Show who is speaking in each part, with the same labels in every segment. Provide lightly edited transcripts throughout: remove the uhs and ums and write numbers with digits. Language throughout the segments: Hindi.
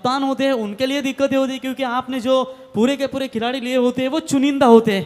Speaker 1: कप्तान होते हैं उनके लिए दिक्कतें होती है, क्योंकि आपने जो पूरे के पूरे खिलाड़ी लिए होते हैं वो चुनिंदा होते हैं।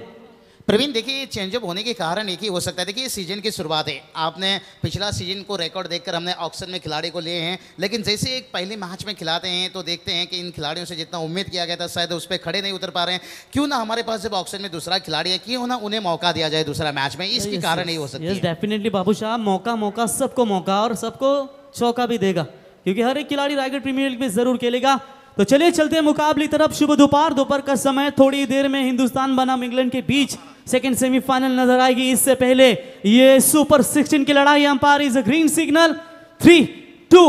Speaker 2: प्रवीण देखिए, चेंजअप होने के कारण एक ही हो सकता है। देखिए सीजन की शुरुआत है, आपने पिछला सीजन को रिकॉर्ड देखकर हमने ऑक्शन में खिलाड़ी को लिए हैं, लेकिन जैसे एक पहले मैच में खिलाते हैं तो देखते हैं कि इन खिलाड़ियों से जितना उम्मीद किया गया था शायद उस पर खड़े नहीं उतर पा रहे हैं। क्यों ना हमारे पास जब ऑक्शन में दूसरा खिलाड़ी है, क्यों ना उन्हें मौका दिया जाए दूसरा मैच में, इसके कारण नहीं हो सकती है।
Speaker 1: डेफिनेटली बाबू शाह, मौका सबको मौका और सबको चौका भी देगा, क्योंकि हर एक खिलाड़ी रायगढ़ प्रीमियर लीग में जरूर खेलेगा। तो चलिए चलते हैं मुकाबले तरफ। शुभ दोपहर का समय, थोड़ी देर में हिंदुस्तान बनाम इंग्लैंड के बीच सेकंड सेमीफाइनल नजर आएगी। इससे पहले ये सुपर 16 की लड़ाई, अंपायर इज ग्रीन सिग्नल। 3, 2,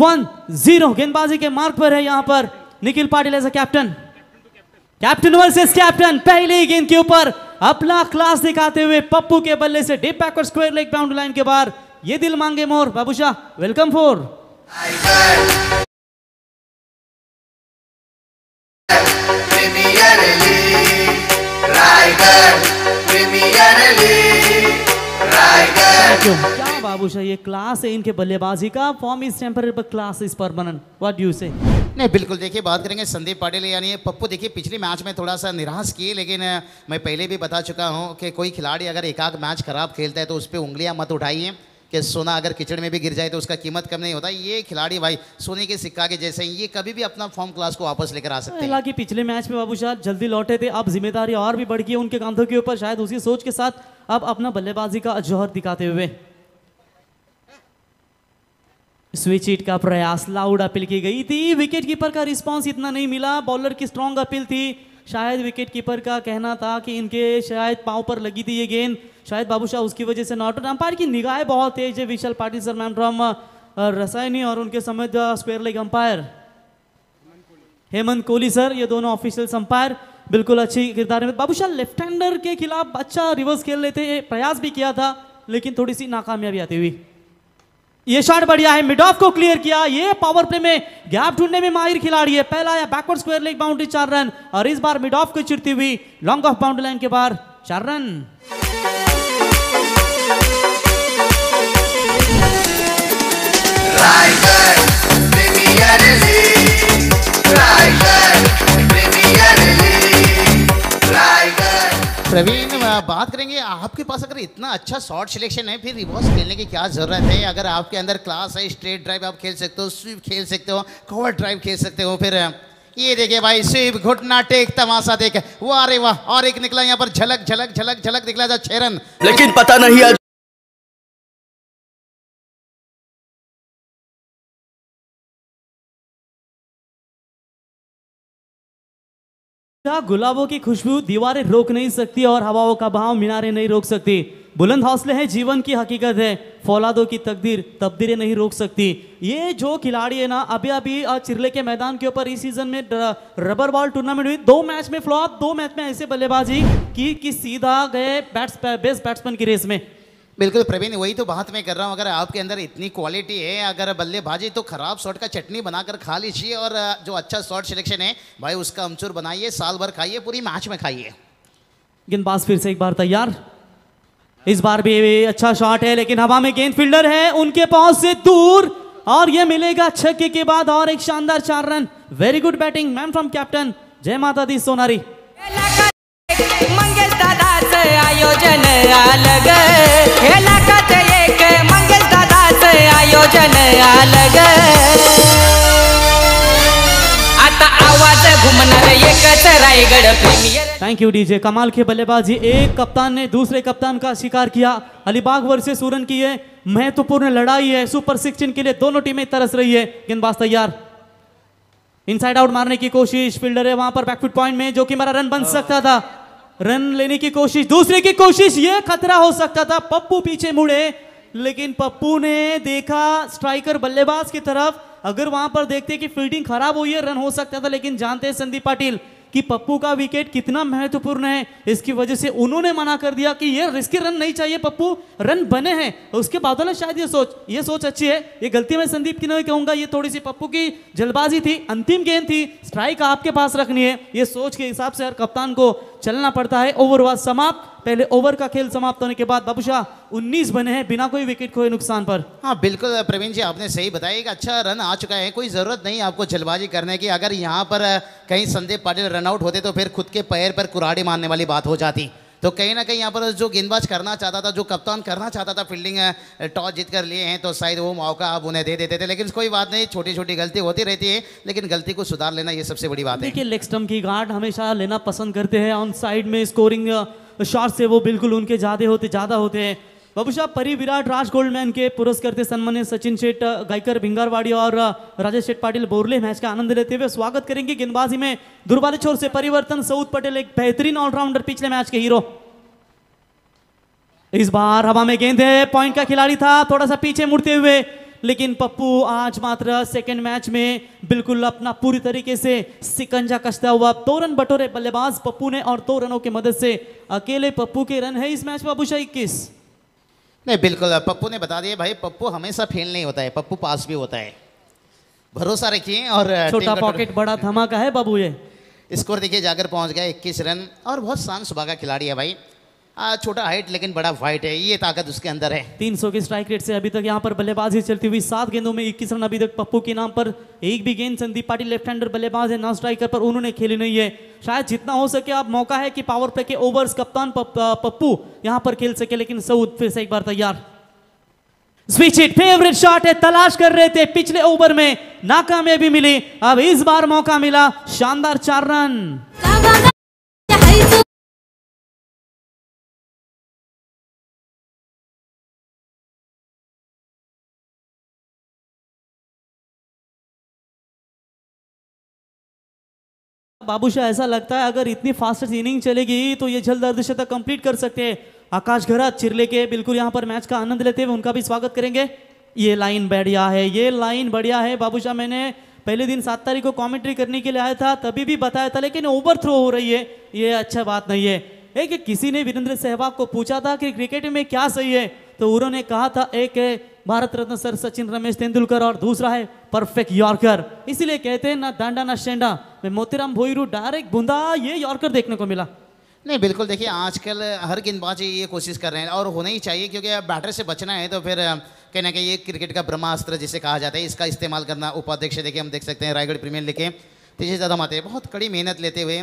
Speaker 1: 1, 0 गेंदबाजी के मार्ग पर है यहाँ पर Nikhil Patil as a captain versus captain. पहली गेंद के ऊपर अपना क्लास दिखाते हुए पप्पू के बल्ले से deep backward square leg boundary line के बाहर ये दिल मांगे मोर। बाबू शाह, वेलकम फॉर क्या बाबू शाह, ये क्लास है इनके बल्लेबाजी का। Form is temporary but class is permanent. What do you से?
Speaker 2: नहीं बिल्कुल, देखिए बात करेंगे संदीप पाटिल यानी पप्पू। देखिए पिछले मैच में थोड़ा सा निराश किए, लेकिन मैं पहले भी बता चुका हूं कि कोई खिलाड़ी अगर एकाध मैच खराब खेलता है तो उस पर उंगलियां मत उठाइए कि सोना अगर कीचड़ में भी गिर जाए तो उसका कीमत कम नहीं होता। ये खिलाड़ी भाई सोने के सिक्का के जैसे ही, ये कभी भी अपना फॉर्म क्लास को वापस लेकर आ सकते हैं।
Speaker 1: हालांकि पिछले मैच में बाबू शाह जल्दी लौटे थे, अब जिम्मेदारी और भी बढ़ गई उनके कांधों के ऊपर। शायद उसी सोच के साथ अब अपना बल्लेबाजी का जौहर दिखाते हुए स्विच हिट का प्रयास, लाउड अपील की गई थी। विकेट कीपर का रिस्पांस इतना नहीं मिला, बॉलर की स्ट्रॉन्ग अपील थी। शायद विकेट कीपर का कहना था कि इनके शायद पांव पर लगी थी ये गेंद, शायद बाबू शाह उसकी वजह से नॉट आउट। अंपायर की निगाहें बहुत तेज है। विशाल Patil sir, ma'am from Rasayani, और उनके समेत square leg umpire Hemant Kohli sir, ये दोनों ऑफिशियल अंपायर बिल्कुल अच्छी किरदार में। बाबू शाह लेफ्ट हैंडर के खिलाफ अच्छा रिवर्स खेल लेते, प्रयास भी किया था लेकिन थोड़ी सी नाकामयाबी आती हुई। ये शॉट बढ़िया है, मिड ऑफ को क्लियर किया। ये पावर प्ले में गैप ढूंढने में माहिर खिलाड़ी है। पहला या backward square leg boundary 4 run, और इस बार मिड ऑफ को चिरती हुई लॉन्ग ऑफ बाउंड्री लाइन के बाहर 4 रन।
Speaker 2: प्रवीण बात करेंगे, आपके पास अगर इतना अच्छा शॉट सिलेक्शन है फिर रिवर्स खेलने की क्या जरूरत है? अगर आपके अंदर क्लास है, स्ट्रेट ड्राइव आप खेल सकते हो, स्वीप खेल सकते हो, कवर ड्राइव खेल सकते हो। फिर ये देखिए भाई, स्वीप, घुटना टेक, तमाशा देख, वाह अरे वाह, और एक निकला यहाँ पर झलक झलक झलक झलक निकला था 6 रन।
Speaker 3: लेकिन पता नहीं आज
Speaker 1: गुलाबों की खुशबू दीवारें रोक नहीं सकती और हवाओं का बहाव मीनारें नहीं रोक सकती। बुलंद हौसले हैं जीवन की हकीकत है, फौलादों की तकदीरें नहीं रोक सकती। ये जो खिलाड़ी है ना, अभी चिरले के मैदान के ऊपर इस सीजन में रबर बॉल टूर्नामेंट हुई, 2 मैच में फ्लॉप, 2 मैच में ऐसे बल्लेबाजी कि सीधा गए बेस्ट बैट्समैन की रेस में।
Speaker 2: बिल्कुल प्रवीण, वही तो बात मैं कर रहा हूँ। अगर आपके अंदर इतनी क्वालिटी है, अगर बल्लेबाजी, तो खराब शॉट का चटनी बनाकर खा लीजिए, और जो अच्छा शॉट सिलेक्शन है भाई उसका अमचूर बनाइए, साल भर खाइए, पूरी मैच में खाइए।
Speaker 1: गेंदबाज फिर से एक बार तैयार, इस बार भी अच्छा शॉट है लेकिन हवा में गेंद फील्डर है उनके पास से दूर, और ये मिलेगा छक्के के बाद और एक शानदार 4 run. Very good batting man from captain जय माता दी सोनारी।
Speaker 4: मंगेश दादाच आयोजन आलं ग, हे लाखात एक मंगेश दादाच आयोजन आलं ग, आता आवाज घुमणार एकच Raigad premier.
Speaker 1: Thank you DJ. कमाल के बल्लेबाजी, एक कप्तान ने दूसरे कप्तान का शिकार किया। अलीबाग वर्सेस सूरन की है महत्वपूर्ण लड़ाई है, सुपर 16 के लिए दोनों टीमें तरस रही है। गेंदबाज तैयार, इनसाइड आउट मारने की कोशिश, फील्डर है वहां पर बैकफुट पॉइंट में, जो कि मेरा रन बन सकता था। रन लेने की कोशिश, दूसरे की कोशिश, ये खतरा हो सकता था। पप्पू पीछे मुड़े लेकिन पप्पू ने देखा स्ट्राइकर बल्लेबाज की तरफ, अगर वहां पर देखते कि फील्डिंग खराब हुई है रन हो सकता था, लेकिन जानते हैं संदीप पाटिल कि पप्पू का विकेट कितना महत्वपूर्ण है, इसकी वजह से उन्होंने मना कर दिया कि ये रिस्की रन नहीं चाहिए पप्पू, रन बने हैं। उसके बदौलत शायद ये सोच अच्छी है, ये गलती मैं संदीप की नहीं कहूंगा, ये थोड़ी सी पप्पू की जल्दबाजी थी। अंतिम गेंद थी, स्ट्राइक आपके पास रखनी है, ये सोच के हिसाब से हर कप्तान को चलना पड़ता है। ओवर हुआ समाप्त। पहले ओवर का खेल समाप्त होने के बाद बाबूशाह 19 बने हैं बिना कोई विकेट खोए नुकसान पर।
Speaker 2: हाँ बिल्कुल प्रवीण जी, आपने सही बताया, एक अच्छा रन आ चुका है, कोई ज़रूरत नहीं आपको जल्दबाजी करने की। अगर यहाँ पर कहीं संदीप पाटिल रन आउट होते तो फिर खुद के पैर पर कुराड़ी मारने वाली बात हो जाती। तो कहीं ना कहीं यहाँ पर जो गेंदबाज करना चाहता था, जो कप्तान करना चाहता था, फील्डिंग टॉस जीत कर लिए हैं, तो शायद वो मौका आप उन्हें दे देते थे। लेकिन कोई बात नहीं, छोटी छोटी गलती होती रहती है, लेकिन गलती को सुधार लेना ये सबसे बड़ी बात है।
Speaker 1: देखिए, लेग स्टंप की गार्ड हमेशा लेना पसंद करते हैं। ऑन साइड में स्कोरिंग शॉट से वो बिल्कुल उनके ज़्यादा होते हैं। बाबूशाह परी विराट राज गोल्डमैन के पुरस्कृत सम्मानित सचिन शेठ गायकर भिंगारवाड़ी और राजेश शेठ पाटिल बोरले मैच का आनंद लेते हुए स्वागत करेंगे। गेंदबाजी में दुर्बाले छोर से परिवर्तन, सऊद पटेल एक बेहतरीन ऑलराउंडर, पिछले मैच के हीरो। इस बार हवा में गेंद है, पॉइंट का खिलाड़ी था, थोड़ा सा पीछे मुड़ते हुए, लेकिन पप्पू आज मात्र सेकंड मैच में बिल्कुल अपना पूरी तरीके से सिकंजा कसता हुआ 2 रन बटोरे बल्लेबाज पप्पू ने, और 2 रनों की मदद से अकेले पप्पू के रन है इस मैच में बाबूशाह 21।
Speaker 2: नहीं बिल्कुल, पप्पू ने बता दिया भाई, पप्पू हमेशा फेल नहीं होता है, पप्पू पास भी होता है, भरोसा रखिए। और
Speaker 1: छोटा पॉकेट बड़ा धमाका है बाबू ये।
Speaker 2: स्कोर देखिए जाकर पहुंच गया 21 रन, और बहुत शान सुबह का खिलाड़ी है भाई, छोटा हाइट लेकिन बड़ा फाइट है, ये ताकत उसके अंदर है।
Speaker 1: 300 की स्ट्राइक रेट से अभी तक यहाँ पर बल्लेबाजी चलती हुई 7 गेंदों में 21 रन अभी तक पप्पू के नाम पर। एक भी गेंद संदीप पाटिल लेफ्ट हैंडर बल्लेबाज है, नॉन स्ट्राइकर पर उन्होंने खेली नहीं है। शायद जितना हो सके अब मौका है कि पावर प्ले के ओवर्स कप्तान पप्पू यहाँ पर खेल सके, लेकिन सऊद फिर से एक बार तैयार। स्विच हिट, फेवरेट शॉट है, तलाश कर रहे थे, पिछले ओवर में नाकामयाबी मिली, अब इस बार मौका मिला, शानदार 4 रन। बाबूशाह ऐसा लगता है अगर इतनी फास्टेस्ट इनिंग चलेगी तो ये जल्द अर्धशतक कंप्लीट कर सकते हैं। आकाश घरात चिरले के बिल्कुल यहाँ पर मैच का आनंद लेते हुए उनका भी स्वागत करेंगे। ये लाइन बढ़िया है, ये लाइन बढ़िया है बाबूशाह। मैंने पहले दिन 7 तारीख को कमेंट्री करने के लिए आया था, तभी भी बताया था, लेकिन ओवर थ्रो हो रही है, ये अच्छा बात नहीं है। एक किसी ने वीरेंद्र सहवाग को पूछा था कि क्रिकेट में क्या सही है, तो उन्होंने कहा था एक है भारत रत्न सर सचिन रमेश तेंदुलकर और दूसरा है परफेक्ट यॉर्कर। इसीलिए कहते हैं ना डांडा ना शेंडा, मैं मोतीराम भोईरू डायरेक्ट बूंदा, ये यॉर्कर देखने को मिला।
Speaker 2: नहीं बिल्कुल, देखिए आजकल हर गेंदबाज ये कोशिश कर रहे हैं, और होना ही चाहिए, क्योंकि बैटर से बचना है तो फिर कहीं ना कहीं ये क्रिकेट का ब्रह्मास्त्र जिसे कहा जाता है, इसका इस्तेमाल करना। उपाध्यक्ष देखिए हम देख सकते हैं रायगढ़ प्रीमियर लीग के तेजी दादा माते बहुत कड़ी मेहनत लेते हुए,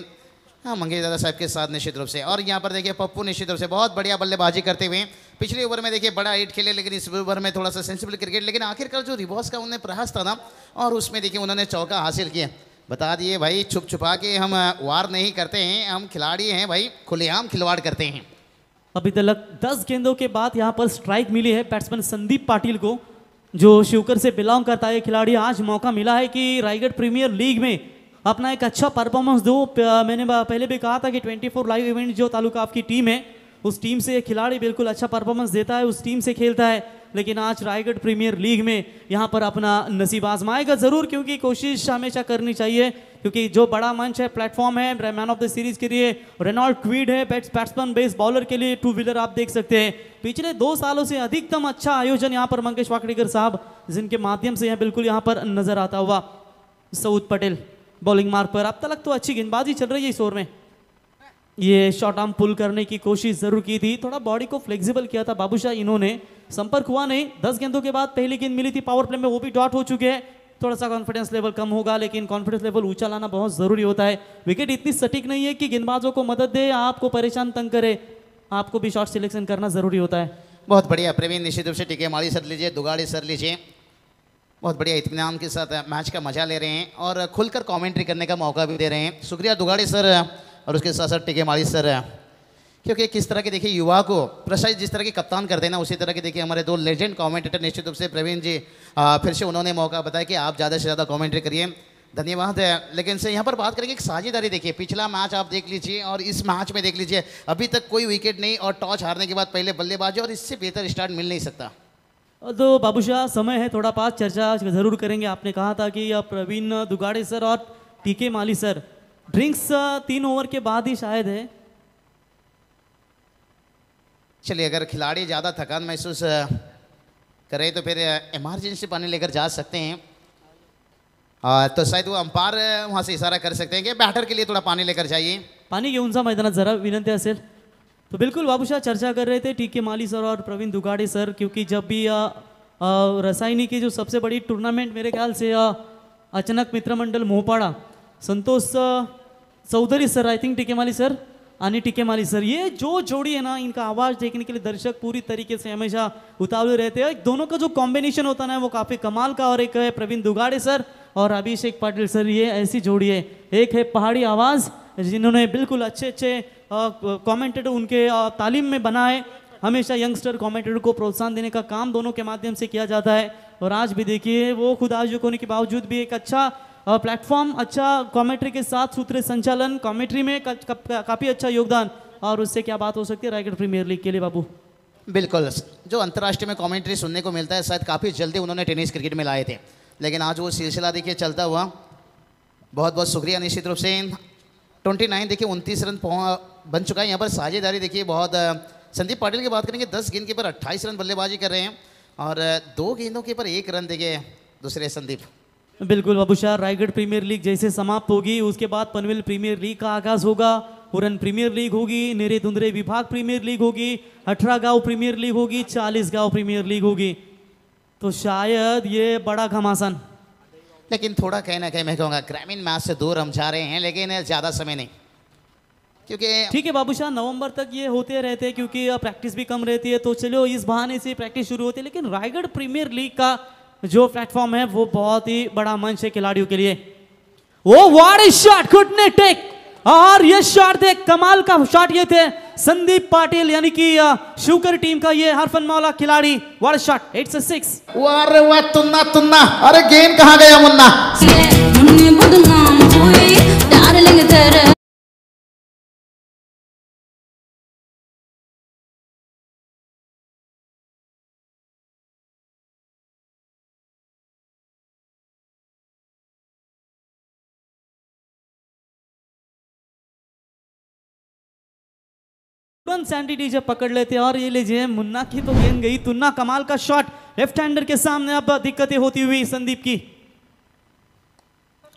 Speaker 2: हाँ मंगेश दादा साहब के साथ निश्चित रूप से। और यहाँ पर देखिए पप्पू निश्चित रूप से बहुत बढ़िया बल्लेबाजी करते हुए, पिछले ओवर में देखिए बड़ा हिट खेले, लेकिन इस ओवर में थोड़ा सा सेंसिबल क्रिकेट, लेकिन आखिरकार जो रिवॉर्स का उन्हें प्रयास था ना, और उसमें देखिए उन्होंने चौका हासिल किया। बता दिए भाई, छुप छुपा के हम वार नहीं करते हैं, हम खिलाड़ी हैं भाई, खुलेआम खिलवाड़ करते हैं।
Speaker 1: अभी तक 10 गेंदों के बाद यहाँ पर स्ट्राइक मिली है बैट्समैन संदीप पाटिल को, जो शिवकर से बिलोंग करता है खिलाड़ी। आज मौका मिला है कि रायगढ़ प्रीमियर लीग में अपना एक अच्छा परफॉर्मेंस दो। मैंने पहले भी कहा था कि 24 लाइव इवेंट जो तालुका आपकी टीम है, उस टीम से खिलाड़ी बिल्कुल अच्छा परफॉर्मेंस देता है, उस टीम से खेलता है, लेकिन आज रायगढ़ प्रीमियर लीग में यहाँ पर अपना नसीब आजमाएगा ज़रूर, क्योंकि कोशिश हमेशा करनी चाहिए, क्योंकि जो बड़ा मंच है, प्लेटफॉर्म है, मैन ऑफ द सीरीज के लिए रेनॉल्ड क्वीड है, बैट्समैन बेस बॉलर के लिए 2 व्हीलर आप देख सकते हैं। पिछले 2 सालों से अधिकतम अच्छा आयोजन यहाँ पर मंगेश वाकड़ीकर साहब, जिनके माध्यम से यह बिल्कुल यहाँ पर नजर आता हुआ। सऊद पटेल बॉलिंग मार्क पर, अब तक तो अच्छी गेंदबाजी चल रही है इस ओवर में। ये शॉर्ट आर्म पुल करने की कोशिश जरूर की थी, थोड़ा बॉडी को फ्लेक्सिबल किया था बाबूशाह, इन्होंने संपर्क हुआ नहीं। 10 गेंदों के बाद पहली गेंद मिली थी पावर प्ले में, वो भी डॉट हो चुके हैं। थोड़ा सा कॉन्फिडेंस लेवल कम होगा, लेकिन कॉन्फिडेंस लेवल ऊंचा लाना बहुत जरूरी होता है। विकेट इतनी सटीक नहीं है कि गेंदबाजों को मदद दे, आपको परेशान तंग करे, आपको भी शॉट सिलेक्शन करना जरूरी होता है।
Speaker 2: बहुत बढ़िया प्रवीण, निश्चित रूप से टीके माली सर लीजिए, दुगाड़ी सर लीजिए, बहुत बढ़िया इत्मीनान के साथ मैच का मजा ले रहे हैं और खुलकर कमेंट्री करने का मौका भी दे रहे हैं। शुक्रिया दुगाड़ी सर और उसके साथ साथ टीके माली सर, क्योंकि किस तरह के देखिए युवा को प्रसाद जिस तरह के कप्तान करते हैं ना, उसी तरह के देखिए हमारे 2 लेजेंड कमेंटेटर निश्चित रूप से प्रवीण जी फिर से उन्होंने मौका बताया कि आप ज़्यादा से ज़्यादा कमेंट्री करिए, धन्यवाद है। लेकिन से यहाँ पर बात करेंगे एक साझेदारी, देखिए पिछला मैच आप देख लीजिए और इस मैच में देख लीजिए, अभी तक कोई विकेट नहीं और टॉस हारने के बाद पहले बल्लेबाजी, और इससे बेहतर स्टार्ट मिल नहीं सकता।
Speaker 1: तो बाबूशाह समय है थोड़ा पास, चर्चा जरूर करेंगे। आपने कहा था कि प्रवीण दुगाड़े सर और टीके माली सर, ड्रिंक्स 3 ओवर के बाद ही शायद है।
Speaker 2: चलिए, अगर खिलाड़ी ज़्यादा थकान महसूस करे तो फिर इमरजेंसी पानी लेकर जा सकते हैं, तो शायद वो अंपायर वहाँ से इशारा कर सकते हैं कि बैटर के लिए थोड़ा पानी लेकर जाइए।
Speaker 1: पाणी घेऊन जा मैदानात जरा विनंती असेल. तो बिल्कुल बाबूशाह चर्चा कर रहे थे टीके माली सर और प्रवीण दुगाड़े सर, क्योंकि जब भी रसायनी की जो सबसे बड़ी टूर्नामेंट मेरे ख्याल से अचानक मित्रमंडल मोहपाड़ा, संतोष चौधरी सर, आई थिंक टीके माली सर आणि टीके माली सर, ये जो जोड़ी है ना, इनका आवाज़ देखने के लिए दर्शक पूरी तरीके से हमेशा उतावले रहते हैं. दोनों का जो कॉम्बिनेशन होता है ना, वो काफ़ी कमाल का. और एक है प्रवीण दुगाड़े सर और अभिषेक पाटिल सर, ये ऐसी जोड़ी है. एक है पहाड़ी आवाज़, जिन्होंने बिल्कुल अच्छे अच्छे कमेंटेटर उनके तालीम में बनाए. हमेशा यंगस्टर कमेंटेटर को प्रोत्साहन देने का काम दोनों के माध्यम से किया जाता है. और आज भी देखिए वो खुद आयोजक होने के बावजूद भी एक अच्छा प्लेटफॉर्म, अच्छा कमेंट्री के साथ सूत्र संचालन, कमेंट्री में काफ़ी अच्छा योगदान. और उससे क्या बात हो सकती है रायगढ़ प्रीमियर लीग के लिए बाबू?
Speaker 2: बिल्कुल, जो अंतर्राष्ट्रीय में कमेंट्री सुनने को मिलता है शायद काफ़ी जल्दी उन्होंने टेनिस क्रिकेट में लाए थे, लेकिन आज वो सिलसिला देखिए चलता हुआ. बहुत बहुत शुक्रिया निश्चित रूप से. 29 देखिए 29 रन बन चुका है यहाँ पर. साझेदारी देखिए बहुत. संदीप पाटिल की बात करेंगे, 10 गेंद के ऊपर 28 रन बल्लेबाजी कर रहे हैं और 2 गेंदों के ऊपर 1 रन देखिए दूसरे संदीप.
Speaker 1: बिल्कुल बाबूशाह, रायगढ़ प्रीमियर लीग जैसे समाप्त होगी उसके बाद पनवेल प्रीमियर लीग का आगाज होगा. उरन प्रीमियर लीग होगी, नेरे दुंदरे विभाग प्रीमियर लीग होगी, 18 गांव प्रीमियर लीग होगी, 40 गांव प्रीमियर लीग होगी. तो शायद ये बड़ा घमासान,
Speaker 2: लेकिन थोड़ा कहीं ना कहीं मैं कहूँगा ग्रामीण मैच से दूर हम जा रहे हैं, लेकिन ज़्यादा समय नहीं, क्योंकि
Speaker 1: ठीक है बाबूशाह, नवंबर तक ये होते रहते हैं क्योंकि प्रैक्टिस भी कम रहती है. तो चलो इस बहाने से प्रैक्टिस शुरू होती है. लेकिन रायगढ़ प्रीमियर लीग का जो प्लेटफॉर्म है वो बहुत ही बड़ा मंच है खिलाड़ियों के लिए. वो व्हाट अ शॉट, कुडने टेक. और ये शॉट देख, कमाल का शॉट ये थे संदीप पाटिल यानी कि शुकर टीम का ये हरफन मौला खिलाड़ी. व्हाट अ शॉट, 8 से 6.
Speaker 2: वाह वाह, तुन्ना तुन्ना. अरे गेंद कहाँ गया मुन्ना?
Speaker 3: मुन्ने बदनाम हुई डार्लिंग तेरे.
Speaker 1: सैंटी जब पकड़ लेते हैं. और ये लीजिए मुन्ना की तो गेंद गई, तुन्ना कमाल का शॉट लेफ्ट हैंडर के सामने. अब दिक्कतें होती हुई संदीप की.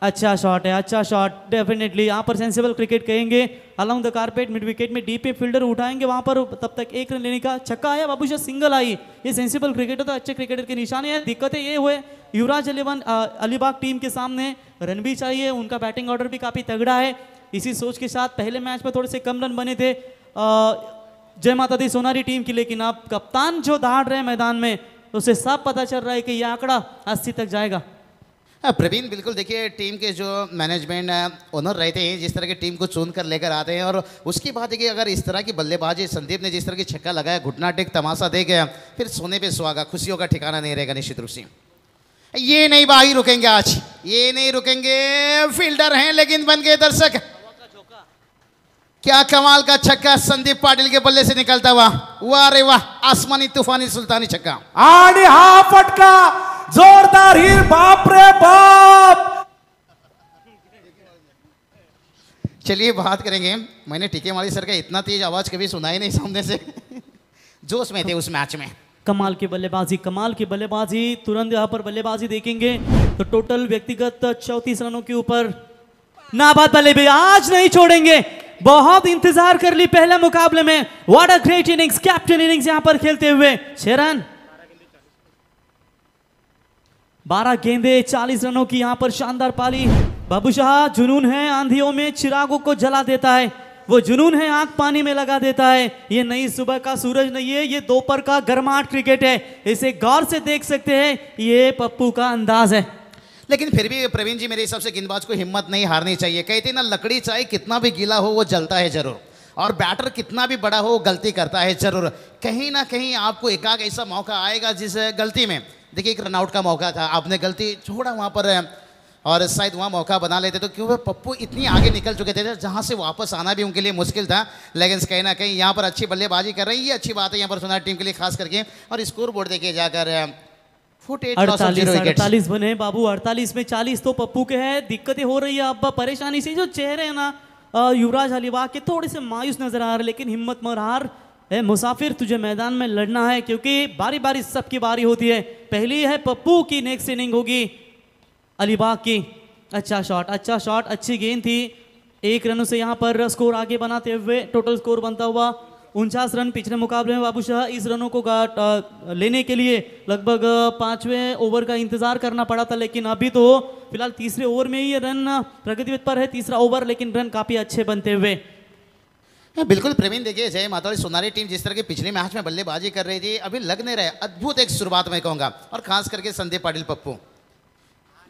Speaker 1: अच्छा शॉट है, अच्छा शॉट. डेफिनेटली यहाँ पर सेंसिबल क्रिकेट कहेंगे. Along the carpet mid wicket में डीप फील्डर उठाएंगे वहां पर, तब तक 1 रन लेने का. छक्का आया बाबूशाह, सिंगल आई. ये सेंसिबल क्रिकेटर तो अच्छे क्रिकेटर के निशाने हैं. दिक्कतें ये हुए युवराज अलीबाग टीम के सामने रन भी चाहिए, उनका बैटिंग ऑर्डर भी काफी तगड़ा है. इसी सोच के साथ पहले मैच में थोड़े से कम रन बने थे जय माता दी सोनारी टीम की. लेकिन अब कप्तान जो दहाड़ रहे मैदान में, उसे सब पता चल रहा है कि यह आंकड़ा 80 तक जाएगा.
Speaker 2: प्रवीण, बिल्कुल देखिए टीम के जो मैनेजमेंट ओनर रहते हैं, जिस तरह की टीम को चुन कर लेकर आते हैं, और उसकी बात है कि अगर इस तरह की बल्लेबाजी संदीप ने जिस तरह की छक्का लगाया, घुटना टेक तमाशा दे गया, फिर सोने पे सुहागा, खुशियों का ठिकाना नहीं रहेगा निश्चित रूप से. ये नहीं भाई रुकेंगे आज, ये नहीं रुकेंगे. फील्डर हैं लेकिन बन गए दर्शक. क्या कमाल का छक्का संदीप पाटिल के बल्ले से निकलता हुआ. वाह रे वाह, आसमानी तूफानी सुल्तानी छक्का.
Speaker 5: आणि हा फटका जोरदार ही, बाप रे बाप.
Speaker 2: चलिए बात करेंगे. मैंने टीके माली सर का इतना तेज आवाज कभी सुना ही नहीं सामने से. जोश में थे उस मैच में.
Speaker 1: कमाल की बल्लेबाजी, कमाल की बल्लेबाजी. तुरंत यहाँ पर बल्लेबाजी देखेंगे तो टोटल व्यक्तिगत 34 रनों के ऊपर नाबाद बल्लेबाजी. आज नहीं छोड़ेंगे, बहुत इंतजार कर ली पहले मुकाबले में. What a great innings, captain innings यहां पर खेलते हुए. 6 रन, 12 गेंदे, 40 रनों की यहां पर शानदार पाली. बाबूशाह, जुनून है आंधियों में चिरागों को जला देता है, वो जुनून है आंख पानी में लगा देता है. ये नई सुबह का सूरज नहीं है, ये दोपहर का गर्माहट क्रिकेट है. इसे गौर से देख सकते हैं, ये पप्पू का अंदाज है.
Speaker 2: लेकिन फिर भी प्रवीण जी, मेरे हिसाब से गेंदबाज को हिम्मत नहीं हारनी चाहिए. कहते हैं ना, लकड़ी चाहे कितना भी गीला हो वो जलता है जरूर, और बैटर कितना भी बड़ा हो वो गलती करता है जरूर. कहीं ना कहीं आपको एकाक ऐसा मौका आएगा जिस गलती में, देखिए एक रनआउट का मौका था, आपने गलती छोड़ा वहाँ पर और शायद वहाँ मौका बना लेते तो क्यों पप्पू इतनी आगे निकल चुके थे जहाँ से वापस आना भी उनके लिए मुश्किल था. लेकिन कहीं ना कहीं यहाँ पर अच्छी बल्लेबाजी कर रही है, ये अच्छी बात है यहाँ पर सोनारी टीम के लिए खास करके. और स्कोर बोर्ड देखे जाकर
Speaker 1: 48 बने बाबू. 48 में 40 तो पप्पू के हैं. दिक्कतें हो रही है अब परेशानी से. जो चेहरे हैं ना युवराज अलीबाग के, थोड़े से मायूस नजर आ रहे, लेकिन हिम्मत मत हार. मुसाफिर, तुझे मैदान में लड़ना है, क्योंकि बारी बारी सबकी बारी होती है. पहली है पप्पू की, नेक्स्ट इनिंग होगी अलीबाग की. अच्छा शॉट, अच्छा शॉट, अच्छी गेंद थी. 1 रनों से यहाँ पर स्कोर आगे बनाते हुए टोटल स्कोर बनता हुआ 49 रन। पिछले मुकाबले में बाबूशाह इस रनों को लेने के लिए लगभग 5वें ओवर का इंतजार करना पड़ा था, लेकिन अभी तो फिलहाल तीसरे ओवर में ही रन प्रगति पर है, तीसरा ओवर, लेकिन रन काफी अच्छे बनते हुए।
Speaker 2: बिल्कुल प्रवीण, देखिए जय माता दी सोनारी टीम जिस तरह के पिछले मैच में बल्लेबाजी कर रही थी, अभी लग नहीं रहा है। अद्भुत एक शुरुआत मैं कहूँगा, और खास करके संदीप पाटिल पप्पू,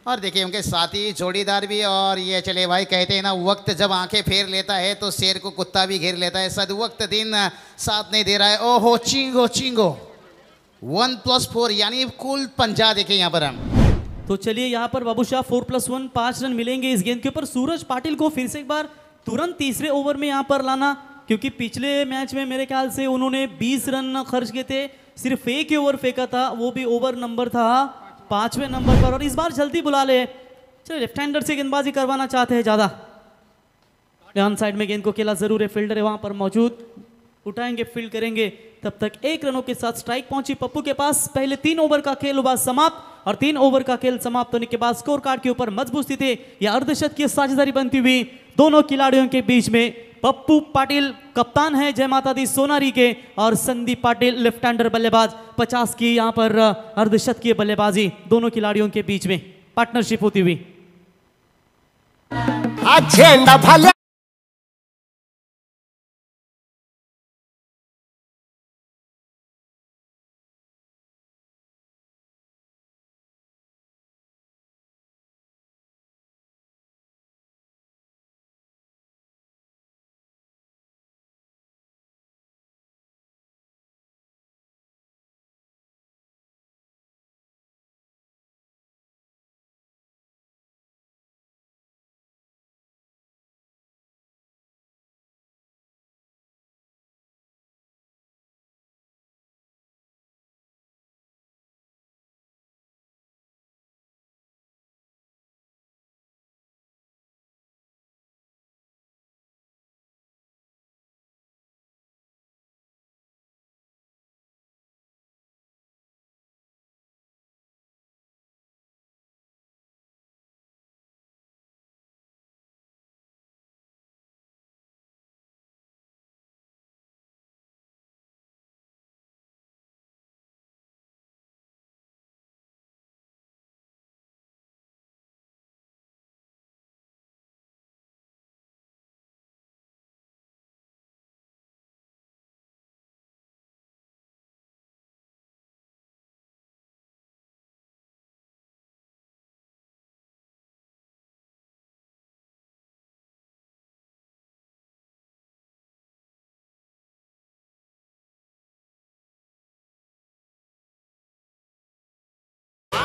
Speaker 2: और देखिए उनके साथी जोड़ीदार भी। और ये चले भाई, कहते हैं ना वक्त जब आंखें फेर लेता है तो शेर को कुत्ता भी घेर लेता है। सद वक्त दिन साथ नहीं दे रहा है। ओहो चिंगो चिंगो 1+4 यानी कुल 50 देखे यहाँ पर हम।
Speaker 1: तो चलिए यहाँ पर बाबूशाह 4+1 5 रन मिलेंगे इस गेंद के ऊपर। सूरज पाटिल को फिर से एक बार तुरंत तीसरे ओवर में यहाँ पर लाना, क्योंकि पिछले मैच में मेरे ख्याल से उन्होंने 20 रन खर्च किए थे, सिर्फ एक ही ओवर फेंका था, वो भी ओवर नंबर था 5वें नंबर पर। और इस बार जल्दी बुला ले, चलो लेफ्ट हैंडर से गेंदबाजी करवाना चाहते हैं ज़्यादा। डाउन साइड में गेंद को खेला जरूर है, फील्डर है वहां पर मौजूद, उठाएंगे फील्ड करेंगे। तब तक 1 रनों के साथ स्ट्राइक पहुंची पप्पू के पास। पहले 3 ओवर का खेल हुआ समाप्त, और 3 ओवर का खेल समाप्त होने के बाद स्कोर कार्ड के ऊपर मजबूत स्थिति या अर्धशतकीय साझेदारी बनती हुई दोनों खिलाड़ियों के बीच में। पप्पू पाटिल कप्तान है जय माता दी सोनारी के, और संदीप पाटिल लेफ्ट हैंडर बल्लेबाज। 50 की यहाँ पर अर्धशतकीय बल्लेबाजी दोनों खिलाड़ियों के बीच में पार्टनरशिप होती हुई।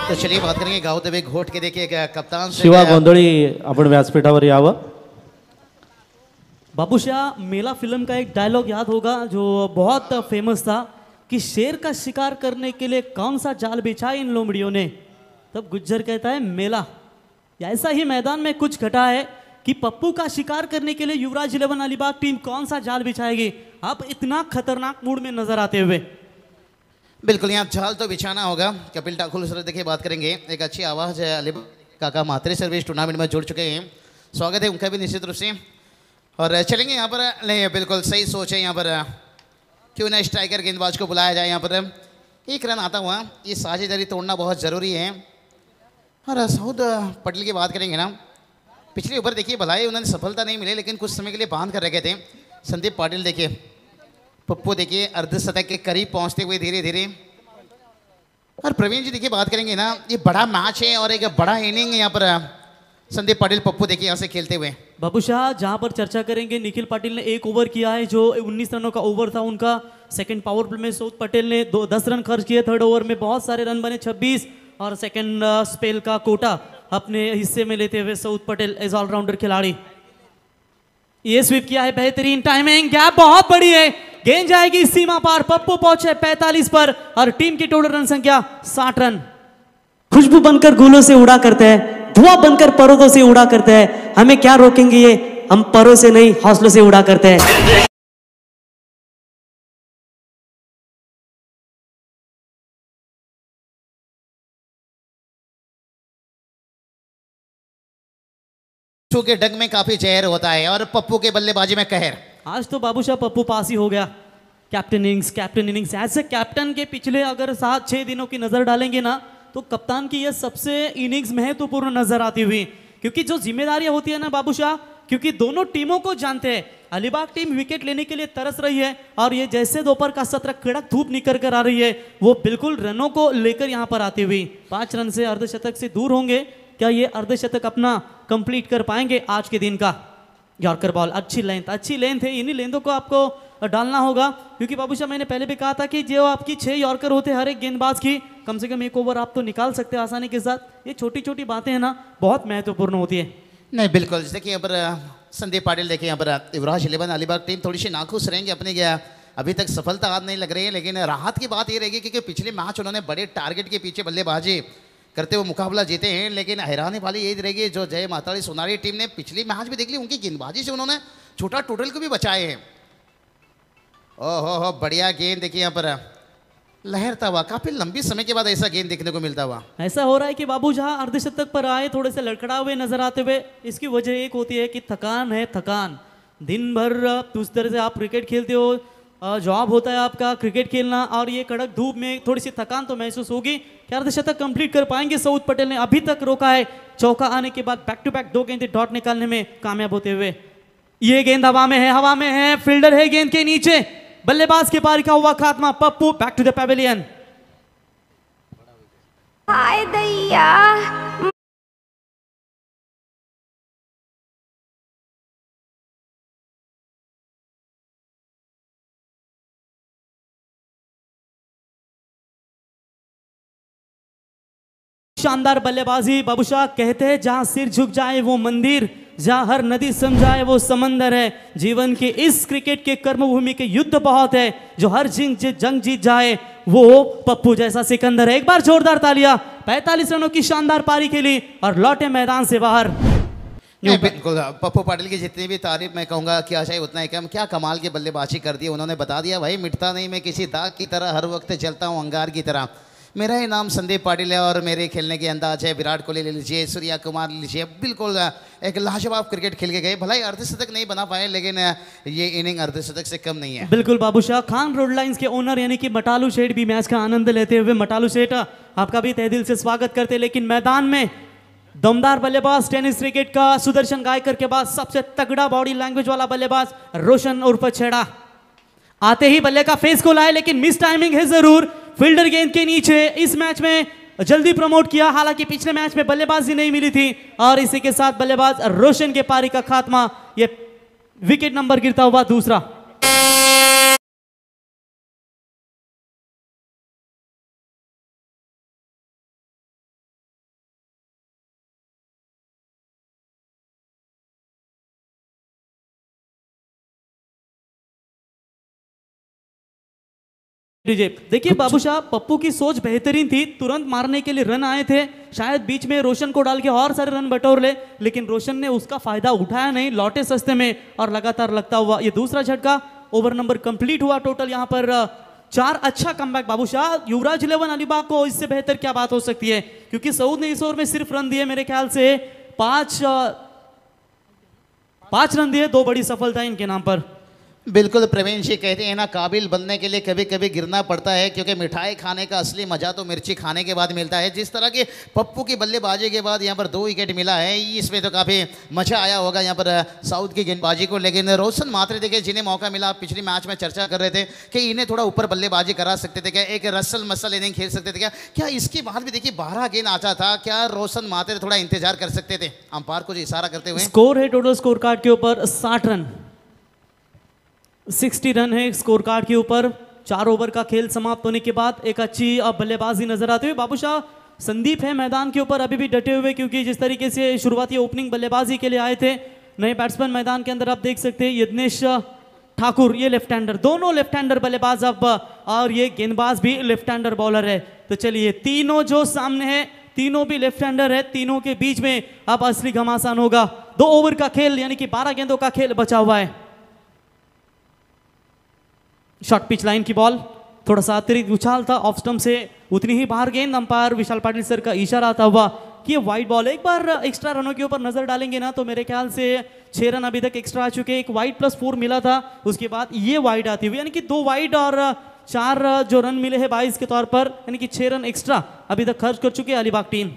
Speaker 2: तो चलिए बात करेंगे गावते हुए घोट के। देखिए कप्तान से
Speaker 6: शिवा गोंधळी आपण व्यासपीठावर यावं।
Speaker 1: बाबूशाह, मेला फिल्म का एक डायलॉग याद होगा जो बहुत फेमस था कि शेर का शिकार करने के लिए कौन सा जाल बिछा इन लोमड़ियों ने। तब गुज्जर कहता है मेला। ऐसा ही मैदान में कुछ घटा है कि पप्पू का शिकार करने के लिए युवराज 11 अलीबाग टीम कौन सा जाल बिछाएगी, अब इतना खतरनाक मूड में नजर आते हुए।
Speaker 2: बिल्कुल यहाँ जाल तो बिछाना होगा। कपिल ठाकुर सर देखिए बात करेंगे, एक अच्छी आवाज़ है। अली काका मात्रे सर्विस टूर्नामेंट में जुड़ चुके हैं, स्वागत है उनका भी निश्चित रूप से। और चलेंगे यहाँ पर, नहीं बिल्कुल सही सोच है यहाँ पर, क्यों ना स्ट्राइकर गेंदबाज को बुलाया जाए। यहाँ पर 1 रन आता हुआ, ये साझेदारी तोड़ना बहुत ज़रूरी है। और सऊद पटेल की बात करेंगे ना, पिछले ओवर देखिए भलाई उन्होंने सफलता नहीं मिली, लेकिन कुछ समय के लिए बांध कर रखे थे। संदीप पाटिल देखिए, पप्पू देखिए अर्धशतक के करीब पहुंचते हुए धीरे धीरे। और प्रवीण जी देखिए बात करेंगे ना, ये बड़ा मैच है और एक बड़ा इनिंग है यहाँ पर। संदीप पाटिल पप्पू देखिए यहाँ से खेलते हुए।
Speaker 1: बाबूशाह, जहां पर चर्चा करेंगे, निखिल पाटिल ने 1 ओवर किया है जो 19 रनों का ओवर था उनका। सेकंड पावर प्ले में सऊद पटेल ने 10 रन खर्च किए। थर्ड ओवर में बहुत सारे रन बने 26, और सेकंड स्पेल का कोटा अपने हिस्से में लेते हुए सऊद पटेल एज ऑलराउंडर खिलाड़ी। ये स्वीप किया है, बेहतरीन टाइमिंग, गैप बहुत बड़ी है, गेंद जाएगी सीमा पार। पप्पू पहुंचे 45 पर, और टीम की टोटल रन संख्या 60 रन।
Speaker 7: खुशबू बनकर गूलों से उड़ा करते हैं, धुआं बनकर पर्वतों से उड़ा करते हैं, हमें क्या रोकेंगे ये, हम परों से नहीं हौसलों से उड़ा करते हैं।
Speaker 2: पप्पू के डग में काफी जहर होता है और पप्पू के बल्लेबाजी में कहर।
Speaker 1: आज तो बाबूशाह पप्पू पास ही हो गया। कैप्टन इनिंग्स ऐसे कैप्टन के पिछले अगर 7-6 दिनों की नजर डालेंगे ना तो कप्तान की यह सबसे इनिंग्स महत्वपूर्ण नजर आती हुई, क्योंकि जो जिम्मेदारियां होती है ना बाबूशाह, क्योंकि दोनों टीमों को जानते हैं। अलीबाग टीम विकेट लेने के लिए तरस रही है और ये जैसे दोपहर का सत्र कड़क धूप निकल कर आ रही है, वो बिल्कुल रनों को लेकर यहाँ पर आती हुई 5 रन से अर्धशतक से दूर होंगे। क्या ये अर्धशतक अपना कंप्लीट कर पाएंगे आज के दिन का? यॉर्कर बॉल, अच्छी लेंथ है, इन्हीं लेंथों को आपको डालना होगा, क्योंकि बाबूशाह मैंने पहले भी कहा था कि जो आपकी 6 यॉर्कर होते हैं हर एक गेंदबाज की, कम से कम 1 ओवर आप तो निकाल सकते हैं आसानी के साथ। ये छोटी छोटी बातें हैं ना, बहुत महत्वपूर्ण होती है।
Speaker 2: नहीं बिल्कुल, जैसे कि यहाँ पर संदीप पाटिल देखिए, यहाँ पर युवराज 11 अलीबाग टीम थोड़ी सी नाखुश रहेंगे अपने क्या अभी तक सफलता हाथ नहीं लग रही है, लेकिन राहत की बात ये रहेगी क्योंकि पिछले मैच उन्होंने बड़े टारगेट के पीछे बल्लेबाजी करते हुए मुकाबला जीते हैं। लेकिन हैरानी वाली यही रहेगी, जो जय माताड़ी सोनारी टीम ने पिछली मैच भी देख ली, उनकी गेंदबाजी से उन्होंने छोटा टोटल को भी बचाए हैं। ओहो बढ़िया गेंद देखिए, यहाँ पर लहरता हुआ, काफी लंबी समय के बाद ऐसा गेंद देखने को मिलता हुआ।
Speaker 1: ऐसा हो रहा है कि बाबूशाह अर्धशतक पर आए थोड़े से लड़खड़ा हुए नजर आते हुए। इसकी वजह एक होती है कि थकान है, थकान दिन भर उस तरह से आप क्रिकेट खेलते हो, जॉब होता है आपका क्रिकेट खेलना, और ये कड़क धूप में थोड़ी सी थकान तो महसूस होगी। क्या अर्धशतक कंप्लीट कर पाएंगे? सऊद पटेल ने अभी तक रोका है, चौका आने के बाद बैक टू बैक 2 गेंदें डॉट निकालने में कामयाब होते हुए। ये गेंद हवा में है, फील्डर है गेंद के नीचे, बल्लेबाज के पारी का हुआ खात्मा। Pappu back to the pavilion.
Speaker 8: हाय दैया,
Speaker 1: शानदार बल्लेबाजी बाबूशाह। कहते हैं जहां सिर झुक जाए वो मंदिर, जहां हर नदी समझाए वो समंदर है। जीवन के इस क्रिकेट के कर्मभूमि के युद्ध बहुत है, जो हर जंग जीत जाए वो पप्पू जैसा सिकंदर है। एक बार जोरदार तालियां 45 रनों की शानदार पारी के लिए और लौटे मैदान से बाहर।
Speaker 2: बिल्कुल, पप्पू पाटिल की जितनी भी तारीफ मैं कहूंगा क्या चाहिए उतना ही कम। क्या कमाल की बल्लेबाजी कर दी उन्होंने, बता दिया भाई मिटता नहीं मैं किसी दाग की तरह, हर वक्त चलता हूँ अंगार की तरह। मेरा ही नाम संदीप पाटिल है और मेरे खेलने के अंदाज है विराट कोहली ले लीजिए, सूर्या कुमार ले लीजिए, बिल्कुल एक लाजवाब क्रिकेट खेल के गए। भला ही अर्धशतक नहीं बना पाए, लेकिन ये इनिंग अर्धशतक से कम नहीं है।
Speaker 1: बिल्कुल बाबूशाह। खान रोड लाइंस के ओनर यानी कि मटालू शेठ भी मैच का आनंद लेते हुए। मटालू शेठ आपका भी तहे दिल से स्वागत करते हैं। लेकिन मैदान में दमदार बल्लेबाज, टेनिस क्रिकेट का सुदर्शन गायकर के बाद सबसे तगड़ा बॉडी लैंग्वेज वाला बल्लेबाज रोशन उर्फ छेड़ा आते ही बल्ले का फेस को लाए, लेकिन मिस टाइमिंग है जरूर। फील्डर गेंद के नीचे इस मैच में जल्दी प्रमोट किया, हालांकि पिछले मैच में बल्लेबाजी नहीं मिली थी। और इसी के साथ बल्लेबाज रोशन के पारी का खात्मा, ये विकेट नंबर गिरता हुआ दूसरा। देखिए बाबूशाह, पप्पू की सोच बेहतरीन थी, तुरंत मारने के लिए रन आए थे, शायद बीच में रोशन को डाल के और सारे रन बटोर ले, लेकिन रोशन ने उसका फायदा उठाया नहीं, लौटे सस्ते में और लगातार लगता हुआ ये दूसरा झटका। ओवर नंबर कंप्लीट हुआ टोटल यहाँ पर 4। अच्छा कमबैक बाबूशाह। युवराज 11 अलीबाग को इससे बेहतर क्या बात हो सकती है, क्योंकि सऊद ने इस ओवर में सिर्फ रन दिए मेरे ख्याल से 5 रन दिए, 2 बड़ी सफलता इनके नाम पर।
Speaker 2: बिल्कुल प्रवीण जी कहते हैं ना, काबिल बनने के लिए कभी कभी गिरना पड़ता है, क्योंकि मिठाई खाने का असली मजा तो मिर्ची खाने के बाद मिलता है। जिस तरह के पप्पू की बल्लेबाजी के बाद यहाँ पर 2 विकेट मिला है, इसमें तो काफ़ी मजा आया होगा यहाँ पर साउथ की गेंदबाजी को। लेकिन रोशन मात्रे देखिए, जिन्हें मौका मिला, पिछली मैच में चर्चा कर रहे थे कि इन्हें थोड़ा ऊपर बल्लेबाजी करा सकते थे क्या, एक रसल मसल इनिंग खेल सकते थे क्या इसके बाद भी देखिए 12 गेंद आता था, क्या रोशन मात्रे थोड़ा इंतजार कर सकते थे अंपायर को इशारा करते हुए?
Speaker 1: स्कोर है टोटल स्कोर कार्ड के ऊपर 60 रन, 60 रन है स्कोर कार्ड के ऊपर। 4 ओवर का खेल समाप्त होने के बाद एक अच्छी बल्लेबाजी नजर आती हुई। बाबूशाह, संदीप है मैदान के ऊपर अभी भी डटे हुए, क्योंकि जिस तरीके से शुरुआती ओपनिंग बल्लेबाजी के लिए आए थे नए बैट्समैन मैदान के अंदर आप देख सकते हैं। यज्ञेश ठाकुर ये लेफ्ट हैंडर, दोनों लेफ्ट हैंडर बल्लेबाज अब, और ये गेंदबाज भी लेफ्ट हैंडर बॉलर है। तो चलिए, तीनों जो सामने है तीनों भी लेफ्ट हैंडर है, तीनों के बीच में अब असली घमासान होगा। 2 ओवर का खेल यानी कि 12 गेंदों का खेल बचा हुआ है। शॉर्ट पिच लाइन की बॉल, थोड़ा सा अतिरिक्त उछाल था ऑफ स्टंप से, उतनी ही बाहर गेंद। अंपायर विशाल पाटिल सर का इशारा आता हुआ कि ये वाइड बॉल है। एक बार एक्स्ट्रा रनों के ऊपर नजर डालेंगे ना तो मेरे ख्याल से 6 रन अभी तक एक्स्ट्रा आ चुके हैं। एक वाइड +4 मिला था, उसके बाद ये वाइड आती हुई, यानी कि 2 वाइड और 4 जो रन मिले हैं 22 के तौर पर, यानी कि 6 रन एक्स्ट्रा अभी तक खर्च कर चुकी है अलीबाग टीम।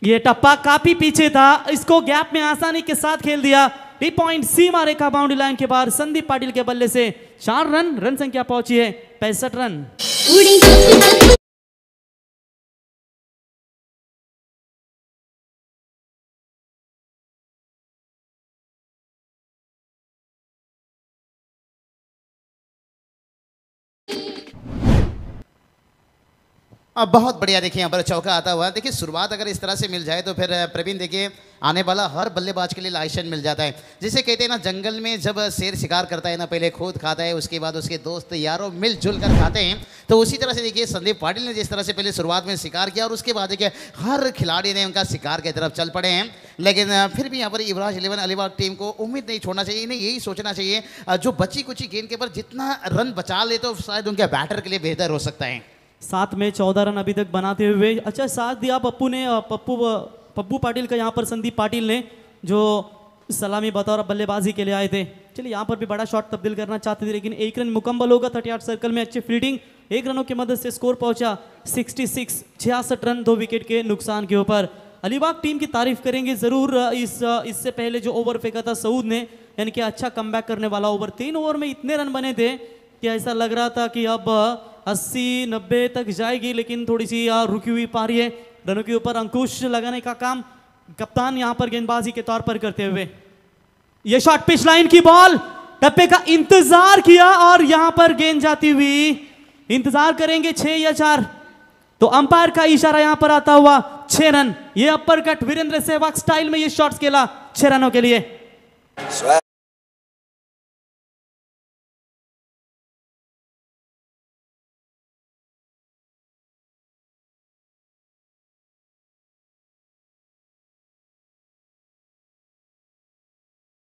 Speaker 1: ये टप्पा काफी पीछे था, इसको गैप में आसानी के साथ खेल दिया। टी पॉइंट सीमा रेखा बाउंड्री लाइन के बाहर संदीप पाटिल के बल्ले से 4 रन, रन संख्या पहुंची है 65 रन।
Speaker 2: अब बहुत बढ़िया, देखिए यहाँ पर चौका आता हुआ। देखिए शुरुआत अगर इस तरह से मिल जाए तो फिर प्रवीण देखिए आने वाला हर बल्लेबाज के लिए लाइसेंस मिल जाता है। जैसे कहते हैं ना, जंगल में जब शेर शिकार करता है ना, पहले खुद खाता है, उसके बाद उसके दोस्त यारों मिलजुल कर खाते हैं। तो उसी तरह से देखिए संदीप पाटिल ने जिस तरह से पहले शुरुआत में शिकार किया और उसके बाद देखिए हर खिलाड़ी ने उनका शिकार की तरफ चल पड़े हैं। लेकिन फिर भी यहाँ पर युवराज 11 अलीबाग टीम को उम्मीद नहीं छोड़ना चाहिए। इन्हें यही सोचना चाहिए जो बची कुची गेंद के ऊपर जितना रन बचा ले तो शायद उनके बैटर के लिए बेहतर हो सकता है।
Speaker 1: 7 में 14 रन अभी तक बनाते हुए अच्छा साथ दिया पप्पू ने, पप्पू पाटिल का यहाँ पर संदीप पाटिल ने, जो सलामी बतौर बल्लेबाजी के लिए आए थे। चलिए यहाँ पर भी बड़ा शॉट तब्दील करना चाहते थे, लेकिन 1 रन मुकम्मल होगा। 38 सर्कल में अच्छी फील्डिंग, 1 रनों की मदद से स्कोर पहुंचा 66, 66 रन 2 विकेट के नुकसान के ऊपर। अलीबाग टीम की तारीफ करेंगे ज़रूर। इससे पहले जो ओवर फेंका था सऊद ने, यानी कि अच्छा कमबैक करने वाला ओवर, 3 ओवर में इतने रन बने थे कि ऐसा लग रहा था कि अब 80-90 तक जाएगी, लेकिन थोड़ी सी रुकी हुई पारी है। रनों के ऊपर अंकुश लगाने का काम कप्तान यहां पर गेंदबाजी के तौर पर करते हुए। ये शॉट पिच लाइन की बॉल, टप्पे का इंतजार किया और यहां पर गेंद जाती हुई, इंतजार करेंगे 6 या 4, तो अंपायर का इशारा यहां पर आता हुआ 6 रन। ये upper cut Virender Sehwag style में ये शॉट्स खेला 6 रनों के लिए।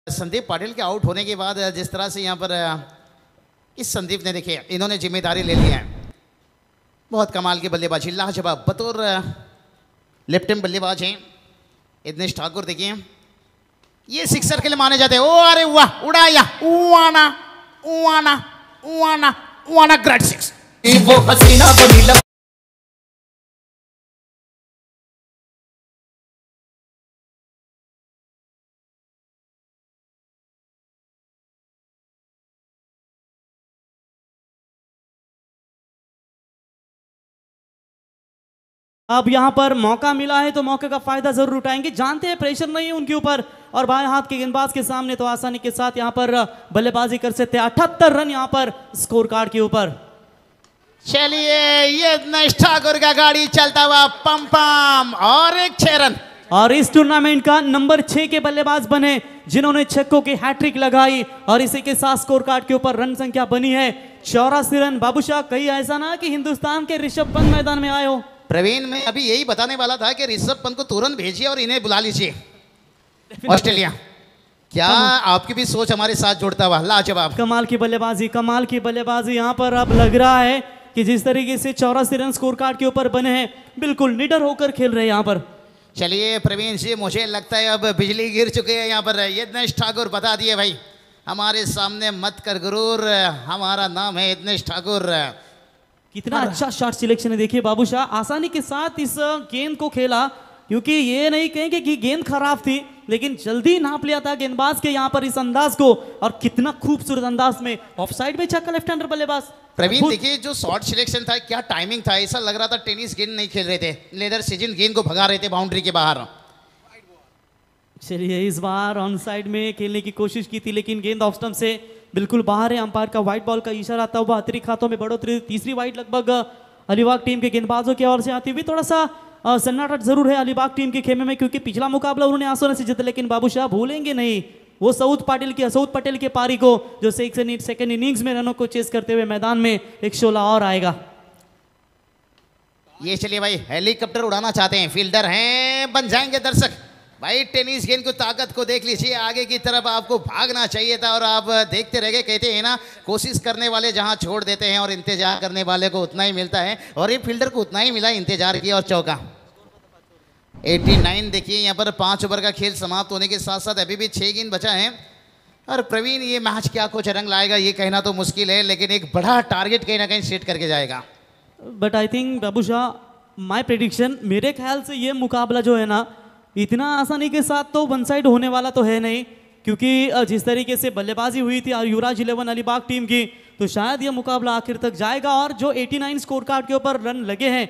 Speaker 2: संदीप पाटिल के आउट होने के बाद जिस तरह से यहाँ पर इस संदीप ने देखिए इन्होंने जिम्मेदारी ले ली है। बहुत कमाल की बल्लेबाजी, लाजवाब, बतौर लेफ्ट हैंड बल्लेबाज हैं इदनेश ठाकुर। देखिए ये सिक्सर के लिए माने जाते हैं। ओ अरे वाह, उड़ाया, उआना उआना उआना उआना, ग्रेट सिक्स। वो हसीना बनी
Speaker 1: अब यहां पर मौका मिला है तो मौके का फायदा जरूर उठाएंगे। जानते हैं प्रेशर नहीं है उनके ऊपर और बाएं हाथ के गेंदबाज के सामने तो आसानी के साथ यहां पर बल्लेबाजी कर सकते हैं। 78 रन यहां पर स्कोर कार्ड के ऊपर।
Speaker 2: चलिए ये इदनेश ठाकुर का गाड़ी चलता हुआ पम पम और एक 6 रन।
Speaker 1: और इस टूर्नामेंट का नंबर 6 के बल्लेबाज बने जिन्होंने छक्कों की हैट्रिक लगाई और इसी के साथ स्कोर कार्ड के ऊपर रन संख्या बनी है 84 रन। बाबूशाह, कहीं ऐसा ना कि हिंदुस्तान के ऋषभ पंत मैदान में आए हो।
Speaker 2: प्रवीण, मैं अभी यही बताने वाला था कि ऋषभ पंत को तुरंत भेजिए और इन्हें बुला लीजिए ऑस्ट्रेलिया। क्या आपकी भी सोच हमारे साथ जुड़ता हुआ, लाजवाब।
Speaker 1: कमाल की बल्लेबाजी, कमाल की बल्लेबाजी। यहाँ पर अब लग रहा है कि जिस तरीके से 84 रन स्कोर कार्ड के ऊपर बने हैं, बिल्कुल निडर होकर खेल रहे हैं यहाँ पर।
Speaker 2: चलिए प्रवीण जी, मुझे लगता है अब बिजली गिर चुके हैं यहाँ पर। इदनेश ठाकुर बता दिए भाई, हमारे सामने मत कर गुरूर, हमारा नाम है इदनेश ठाकुर।
Speaker 1: कितना अच्छा शॉट सिलेक्शन है। देखिए बाबूशाह आसानी के साथ इस गेंद को खेला, क्योंकि ये नहीं कहेंगे कि गेंद खराब थी, लेकिन जल्दी नाप लिया था गेंदबाज के यहाँ पर इस अंदाज को, और कितना खूबसूरत अंदाज में ऑफसाइड में छक्का लेफ्ट हैंडर बल्लेबाज।
Speaker 2: प्रवीण देखिए जो शॉट सिलेक्शन था, क्या टाइमिंग था, ऐसा लग रहा था टेनिस गेंद नहीं खेल रहे थे, लेदर सीजन गेंद को भगा रहे थे बाउंड्री के बाहर।
Speaker 1: चलिए इस बार ऑन साइड में खेलने की कोशिश की थी, लेकिन गेंद ऑफ स्टंप से बिल्कुल बाहर है। अंपायर का व्हाइट बॉल का इशारा आता हुआ अतिरिक्त हाथों में बढ़ोतरी, तीसरी वाइड लगभग अलीबाग टीम के गेंदबाजों की ओर से आती हुई। थोड़ा सा सन्नाटा जरूर है अलीबाग टीम के खेमे में, क्योंकि पिछला मुकाबला उन्होंने आसानी से जीता, लेकिन बाबूशाह भूलेंगे नहीं वो सऊद पटेल के पारी को, जो सेकंड इनिंग्स में रनों को चेस करते हुए मैदान में एक शोला और आएगा।
Speaker 2: ये चलिए भाई, हेलीकॉप्टर उड़ाना चाहते हैं, फील्डर हैं, बन जाएंगे दर्शक भाई। टेनिस गेंद को ताकत को देख लीजिए, आगे की तरफ आपको भागना चाहिए था और आप देखते रह गए। कहते हैं ना, कोशिश करने वाले जहां छोड़ देते हैं और इंतजार करने वाले को उतना ही मिलता है, और ये फील्डर को उतना ही मिला, इंतजार किया और चौका। 89 देखिए यहाँ पर 5 ओवर का खेल समाप्त होने के साथ साथ अभी भी 6 गेंद बचा है। और प्रवीण ये मैच क्या कुछ रंग लाएगा ये कहना तो मुश्किल है, लेकिन एक बड़ा टारगेट कहीं ना कहीं सेट करके जाएगा।
Speaker 1: But I think Babu Shah my prediction, मेरे ख्याल से ये मुकाबला जो है ना इतना आसानी के साथ तो वन साइड होने वाला तो है नहीं, क्योंकि जिस तरीके से बल्लेबाजी हुई थी युवराज 11 अलीबाग टीम की, तो शायद यह मुकाबला आखिर तक जाएगा। और जो 89 स्कोर कार्ड के ऊपर रन लगे हैं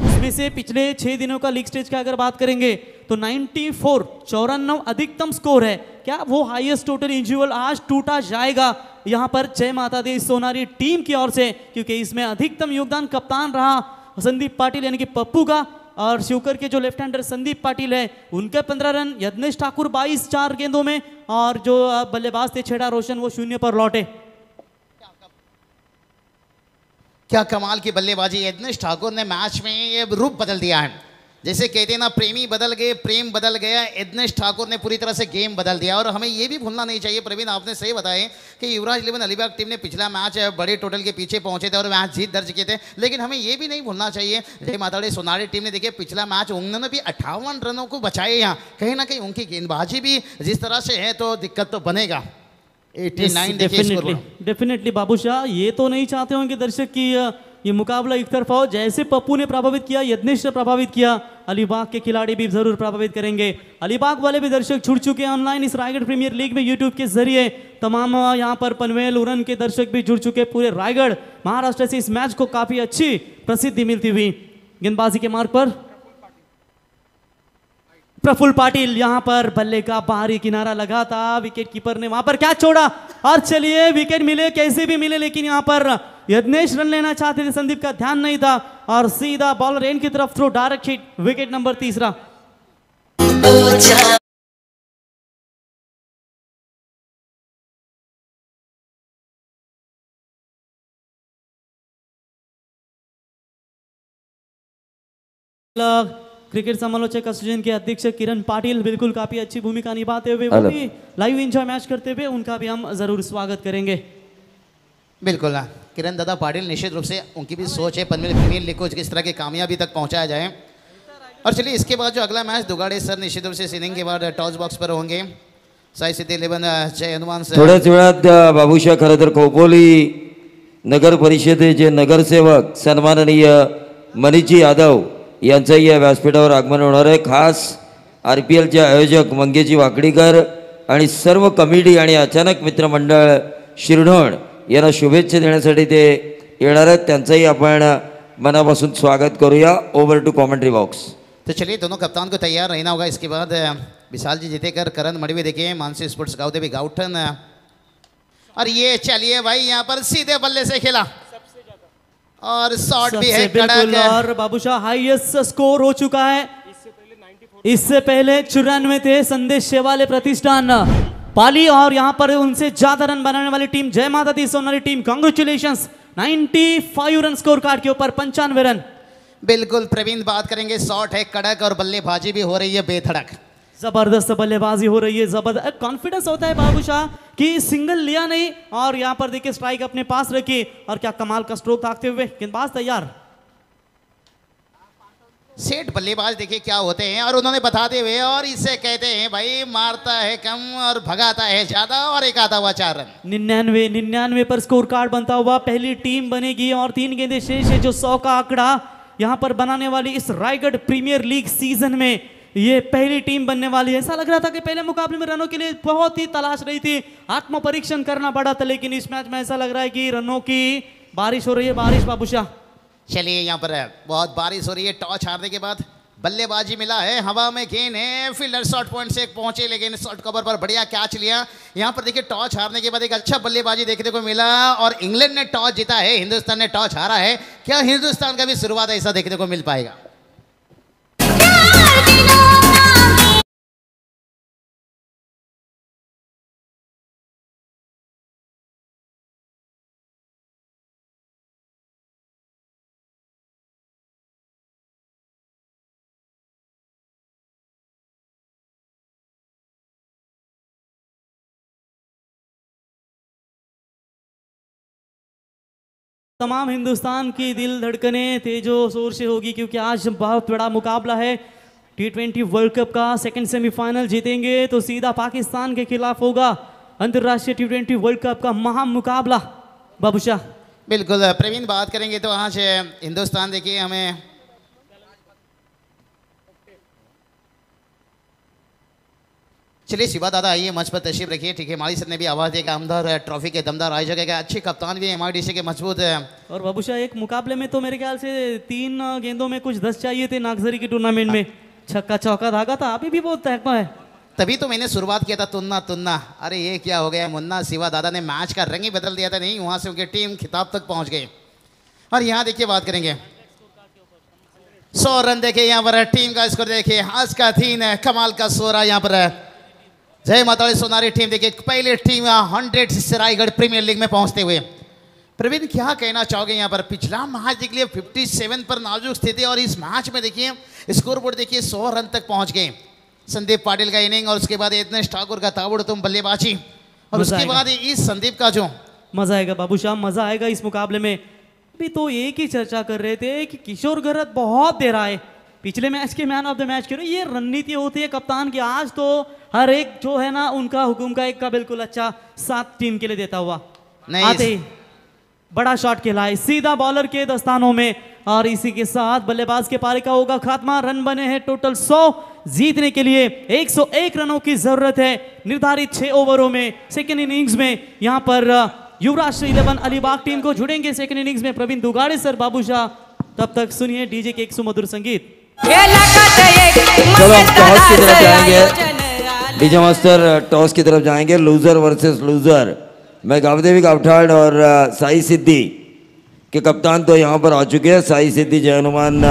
Speaker 1: उसमें से पिछले 6 दिनों का लीग स्टेज का अगर बात करेंगे तो 94 अधिकतम स्कोर है। क्या वो हाईएस्ट टोटल इंडिविजुअल आज टूटा जाएगा यहाँ पर जय माता दी सोनारी टीम की ओर से, क्योंकि इसमें अधिकतम योगदान कप्तान रहा संदीप पाटिल यानी कि पप्पू का, और शिवकर के जो लेफ्ट हैंडर संदीप पाटिल है उनके 15 रन, यज्ञेश ठाकुर 22 4 गेंदों में, और जो बल्लेबाज थे छेड़ा रोशन वो 0 पर लौटे।
Speaker 2: क्या कमाल की बल्लेबाजी, यज्ञेश ठाकुर ने मैच में ये रूप बदल दिया है। जैसे कहते हैं ना, प्रेमी बदल गए, प्रेम बदल गया, यज्ञेश ठाकुर ने पूरी तरह से गेम बदल दिया। और हमें ये भी भूलना नहीं चाहिए प्रवीण, आपने सही बताया कि युवराज 11 अलीबाग टीम ने पिछला मैच बड़े टोटल के पीछे पहुंचे थे और मैच जीत दर्ज किए थे, लेकिन हमें ये भी नहीं भूलना चाहिए जय माता दी सोनारी टीम ने देखिए पिछला मैच उन्होंने भी 58 रनों को बचाए। यहाँ कहीं ना कहीं उनकी गेंदबाजी भी जिस तरह से है तो दिक्कत तो बनेगा। 89
Speaker 1: डेफिनेटली बाबू शाह, ये तो नहीं चाहते होंगे दर्शक की ये मुकाबला एक तरफा हो। जैसे पप्पू ने प्रभावित किया, यज्ञेश ने प्रभावित किया, अलीबाग के खिलाड़ी भी जरूर प्रभावित करेंगे। अलीबाग वाले भी दर्शक छुड़ चुके हैं ऑनलाइन इस रायगढ़ प्रीमियर लीग में यूट्यूब के जरिए। तमाम यहाँ पर पनवेल उरन के दर्शक भी जुड़ चुके, पूरे रायगढ़ महाराष्ट्र से इस मैच को काफी अच्छी प्रसिद्धि मिलती हुई। गेंदबाजी के मार्ग पर प्रफुल्ल पाटिल, यहाँ पर बल्ले का बाहरी किनारा लगा था, विकेट कीपर ने वहां पर कैच छोड़ा और चलिए विकेट मिले कैसे भी मिले, लेकिन यहाँ पर यज्ञेश रन लेना चाहते थे, संदीप का ध्यान नहीं था और सीधा बॉलर एंड की तरफ throw, direct hit, wicket number 3। Cricket समालोचक एसोसिएशन के अध्यक्ष किरण पाटिल बिल्कुल काफी अच्छी भूमिका निभाते हुए वो भी लाइव एंजॉय मैच करते हुए, उनका भी हम जरूर स्वागत करेंगे।
Speaker 2: बिल्कुल किरण दादा पाटिल, निश्चित रूप से उनकी भी सोच है पनवेल प्रीमियर लीग को किस तरह की कामयाबी तक पहुंचाया जाए। और चलिए इसके बाद जो अगला मैच दुगाड़े सर निश्चित रूप से इनिंग के बाद टॉस बॉक्स पर होंगे। साई सिटी 11 जय हनुमान सर।
Speaker 9: थोड्याच वेळात बाबूशा खरं तर खोपोली नगर परिषदेचे नगरसेवक सन्माननीय मनीषजी यादव यांचंही या व्यासपीठावर आगमन होणार आहे। खास RPLचे आयोजक मंगेशजी वाकडीकर आणि सर्व कमिटी आणि अचानक मित्रमंडळ शिरढोण यांना शुभेच्छा देण्यासाठी ते येणार आहेत, त्यांचंही आपण मनापासून स्वागत करूया। Over to commentary box.
Speaker 2: तो चलिए दोनों कप्तान को तैयार रहना होगा। इसके बाद विशाल जी जीतेकर करण मड़वी देखिए, मानसी स्पोर्ट्स गाँव भी गाउठन, और ये चलिए भाई यहाँ पर सीधे बल्ले से खेला और शॉट भी है कड़क।
Speaker 1: और बाबूशाह हाईएस्ट स्कोर हो चुका है, इससे पहले 94 थे संदेश शेवाले प्रतिष्ठान पाली, और यहाँ पर उनसे ज्यादा रन बनाने वाली team Jai Mata Di Sonari team. Congratulations, 95 run score card के ऊपर 95 रन।
Speaker 2: बिल्कुल प्रवीण बात करेंगे, शॉट है कड़क और बल्लेबाजी भी हो रही है बेधड़क,
Speaker 1: जबरदस्त बल्लेबाजी हो रही है, जबरदस्त कॉन्फिडेंस होता है बाबूशाह कि सिंगल लिया नहीं, और यहाँ पर देखिए स्ट्राइक अपने पास रखी और क्या कमाल का स्ट्रोक ताकते हुए गेंदबाज तैयार।
Speaker 2: सेठ बल्लेबाज देखिए क्या होते हैं, और उन्होंने बताते हुए, और इसे कहते हैं भाई मारता है कम और भगाता है ज्यादा, और एक आता हुआ 4 रन।
Speaker 1: 99 पर स्कोर कार्ड बनता हुआ पहली टीम बनेगी, और 3 गेंदें शेष है जो 100 का आंकड़ा यहाँ पर बनाने वाली इस रायगढ़ प्रीमियर लीग सीजन में ये पहली टीम बनने वाली है। ऐसा लग रहा था कि पहले मुकाबले में रनों के लिए बहुत ही तलाश रही थी, आत्म परीक्षण करना पड़ा था, लेकिन इस मैच में ऐसा लग रहा है कि रनों की बारिश हो रही है। बारिश बाबूशाह,
Speaker 2: चलिए यहाँ पर बहुत बारिश हो रही है। टॉस हारने के बाद बल्लेबाजी मिला है, हवा में गेंद है, फील्डर शॉट पॉइंट से पहुंचे लेकिन शॉर्ट कवर पर बढ़िया कैच लिया। यहाँ पर देखिए टॉस हारने के बाद एक अच्छा बल्लेबाजी देखने को मिला, और इंग्लैंड ने टॉस जीता है, हिंदुस्तान ने टॉस हारा है। क्या हिंदुस्तान का भी शुरुआत ऐसा देखने को मिल पाएगा?
Speaker 1: तमाम हिंदुस्तान की दिल धड़कने तेजो शोर से होगी, क्योंकि आज बहुत बड़ा मुकाबला है। T20 वर्ल्ड कप का सेकंड सेमीफाइनल जीतेंगे तो सीधा पाकिस्तान के खिलाफ होगा अंतर्राष्ट्रीय T20 वर्ल्ड कप का महामुकाबला। बाबूशाह
Speaker 2: बिल्कुल प्रवीण, बात करेंगे तो आज हिंदुस्तान देखिए हमें चलिए शिवा दादा आइए मंच पर तशरीफ रखिए। ठीक है, हमारी सर ने भी आवाज़ दिया कि आमदार ट्रॉफी के दमदार आयोजक है, अच्छे कप्तान भी है, MIDC के मजबूत है।
Speaker 1: और बाबूशाह एक मुकाबले में तो मेरे ख्याल से 3 गेंदों में कुछ 10 चाहिए थे नागजरी के टूर्नामेंट में, छक्का चौका धागा था, अभी भी बहुत तहकमा है।
Speaker 2: तभी तो मैंने शुरुआत किया था तुन्ना तुन्ना, अरे ये क्या हो गया मुन्ना, शिवा दादा ने मैच का रंग ही बदल दिया था। नहीं, वहाँ से उनकी टीम खिताब तक पहुँच गई। और यहाँ देखिए बात करेंगे 100 रन देखिए यहाँ पर टीम का स्कोर देखिए, आज का 3 कमाल का सोरा यहाँ पर जय माता दी सोनारी टीम देखिए पहले टीम 100 से रायगढ़ प्रीमियर लीग में पहुंचते हुए। प्रवीण क्या कहना चाहोगे यहाँ पर, पिछला मैच देख लिया 57 पर नाजुक स्थिति और इस मैच में देखिए स्कोर बोर्ड देखिए 100 रन तक पहुंच गए। संदीप पाटिल का इनिंग और उसके बाद यत्नेश ठाकुर का ताबड़तोड़ बल्लेबाजी और उसके बाद इस संदीप का जो
Speaker 1: मजा आएगा बाबूशाह, मजा आएगा इस मुकाबले में। अभी तो एक ही चर्चा कर रहे थे कि किशोर गरत बहुत दे रहा है, पिछले मैच के मैन ऑफ द मैच करो, ये रणनीति होती है कप्तान की। आज तो हर एक जो है ना उनका हुकुम का एक का बिल्कुल अच्छा साथ टीम के लिए देता हुआ आते ही बड़ा शॉट खेला है सीधा बॉलर के दस्तानों में और इसी के साथ बल्लेबाज के पारी का होगा खात्मा। रन बने हैं टोटल 100, जीतने के लिए 101 रनों की जरूरत है निर्धारित 6 ओवरों में। सेकेंड इनिंग्स में यहाँ पर युवराज 11 अलीबाग टीम को जुड़ेंगे सेकेंड इनिंग्स में प्रवीण दुगाड़े सर। बाबूशाह तब तक सुनिए डीजे के एक सुमधुर संगीत।
Speaker 9: चलो हम टॉस की तरफ जाएंगे, डीजे मास्टर टॉस की तरफ जाएंगे। लूजर वर्सेस लूजर, मैं गावदेवी गावठाड़ और साई सिद्धि के कप्तान तो यहाँ पर आ चुके हैं। साई सिद्धि, जय हनुमान,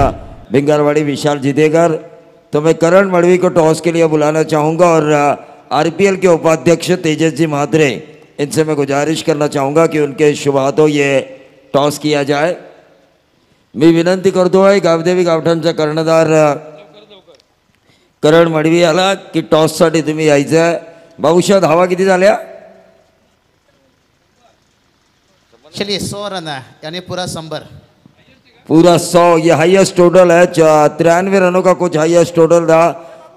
Speaker 9: भिंगारवाड़ी, विशाल जीतेगर। तो मैं करण मड़वी को टॉस के लिए बुलाना चाहूँगा और RPL के उपाध्यक्ष तेजस जी म्हात्रे, इनसे मैं गुजारिश करना चाहूँगा की उनके शुभ हाथों ये टॉस किया जाए। मी विनंती करतो आहे गावदेवी गावठाणचा कर्णधार करण मडवी आला की टॉससाठी तुम्ही यायचं आहे। बाबूशाह धावा किती झाल्या?
Speaker 2: चलिए 100 रन है यानी पूरा संबर,
Speaker 9: पूरा 100, ये हाईएस्ट टोटल है। 93 रनों का कुछ हाईएस्ट टोटल था।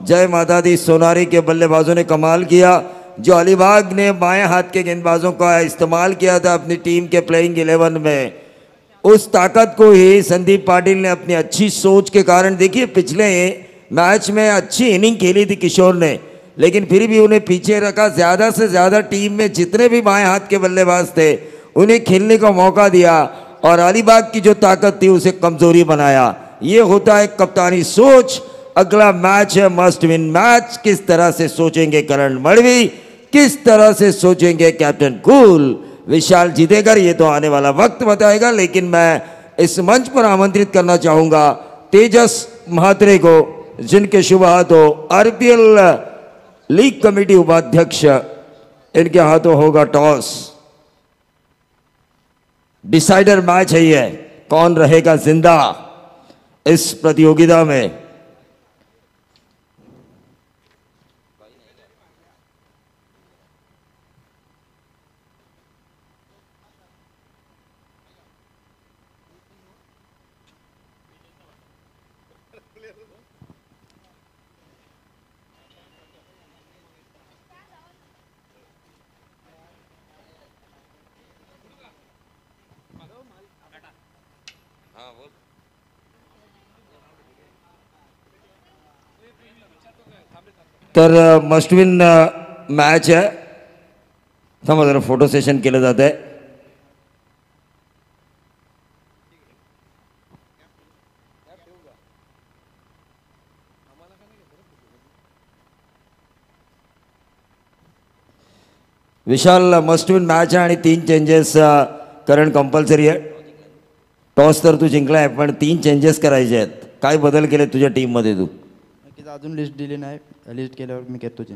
Speaker 9: जय माता दी सोनारी के बल्लेबाजों ने कमाल किया। जो अलीबाग ने बाएं हाथ के गेंदबाजों का इस्तेमाल किया था अपनी टीम के प्लेइंग 11 में, उस ताकत को ही संदीप पाटिल ने अपनी अच्छी सोच के कारण, देखिए पिछले मैच में अच्छी इनिंग खेली थी किशोर ने, लेकिन फिर भी उन्हें पीछे रखा। ज़्यादा से ज़्यादा टीम में जितने भी बाएं हाथ के बल्लेबाज थे उन्हें खेलने का मौका दिया और अलीबाग की जो ताकत थी उसे कमज़ोरी बनाया। ये होता है कप्तानी सोच। अगला मैच है मस्ट विन मैच। किस तरह से सोचेंगे करण मड़वी, किस तरह से सोचेंगे कैप्टन कूल, विशाल जीतेगर, ये तो आने वाला वक्त बताएगा। लेकिन मैं इस मंच पर आमंत्रित करना चाहूँगा तेजस म्हात्रे को, जिनके शुभ हाथों RPL लीग कमेटी उपाध्यक्ष, इनके हाथों होगा टॉस। डिसाइडर मैच है ये, कौन रहेगा जिंदा इस प्रतियोगिता में। तर मस्ट विन मॅच आहे। थांबा जरा फोटो सेशन केलं जात आहे। विशाल मस्ट विन मॅच आहे आणि 3 चेंजेस करण कंपल्सरी आहे। टॉस तर तू जिंकलाय पण 3 चेंजेस करायचे आहेत। काय बदल केले तुझ्या टीम मध्ये तू?
Speaker 10: अजून लिस्ट दिली नाही, लिस्ट केल्यावर मी करतो ते।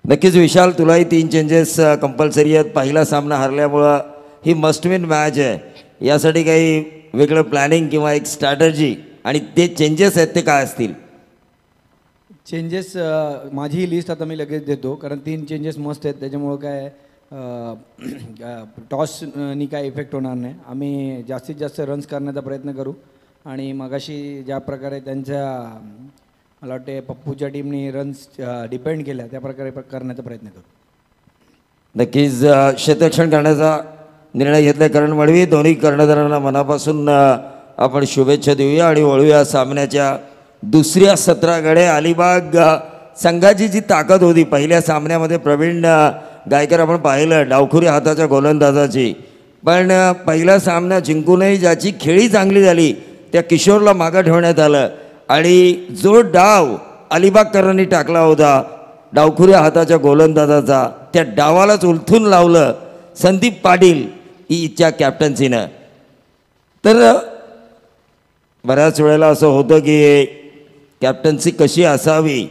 Speaker 9: नक्कीच विशाल, तुलाही 3 चेंजेस कंपल्सरी आहेत। पहिला सामना हरल्यामुळे ही मस्ट विन मॅच आहे, यासाठी काही वेगळं प्लॅनिंग किंवा एक स्ट्रॅटजी आणि ते चेंजेस आहेत ते काय असतील?
Speaker 10: चेंजेस माझी लिस्ट आता मी लगेच देतो, कारण 3 चेंजेस मस्त आहेत, त्याच्यामुळं काय टॉसनी काय इफेक्ट होणार नाही। आम्ही जास्तीत जास्त रन्स करण्याचा प्रयत्न करू आणि मगाशी ज्या प्रकारे त्यांच्या मला वाटते पप्पूच्या टीमने रन्स डिपेंड केल्या त्या प्रकारे करण्याचा प्रयत्न करू.
Speaker 9: नक्कीच क्षेत्ररक्षण करण्याचा निर्णय घेतला करण मडवी. दोन्ही कर्णधारांना मनापासून आपण शुभेच्छा देऊया आणि वळूया सामन्याच्या दुसऱ्या सत्राकडे. अलिबाग संघाची जी ताकद होती पहिल्या सामन्यामध्ये प्रवीण गायकर आपण पाहिलं डावखुरी हाताच्या गोलंदाजाची, पण पहिला सामना जिंकूनही ज्याची खेळी चांगली झाली त्या किशोरला मागं ठेवण्यात आलं आणि जो डाव अलिबागकरांनी टाकला होता डावखुऱ्या हाताच्या गोलंदाजाचा त्या डावालाच उलथून लावलं संदीप पाटील च्या कॅप्टन्सीनं. तर बऱ्याच वेळेला असं होतं की कॅप्टन्सी कशी असावी,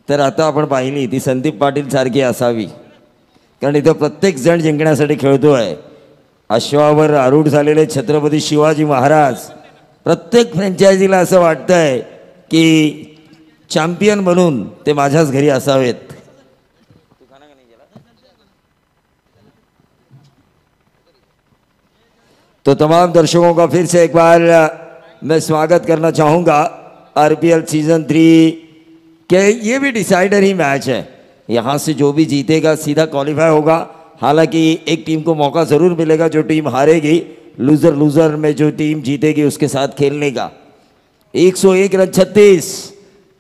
Speaker 9: तर आता आपण पाहिली ती संदीप पाटील सारखी असावी, कारण इथं प्रत्येक जण जिंकण्यासाठी खेळतो आहे. अश्वावर आरूढ झालेले छत्रपती शिवाजी महाराज प्रत्येक फ्रँचायझीला असं वाटतं आहे की चॅम्पियन बनून ते माझ्याच घरी असावेत. तो तमाम दर्शकों का फिर से एक बार मैं स्वागत करना चाहूँगा आरपीएल सीजन 3 के. ये भी डिसाइडर ही मैच है, यहाँ से जो भी जीतेगा सीधा क्वालिफाई होगा. हालांकि एक टीम को मौका ज़रूर मिलेगा जो टीम हारेगी, लूज़र में जो टीम जीतेगी उसके साथ खेलने का. 101 रन 36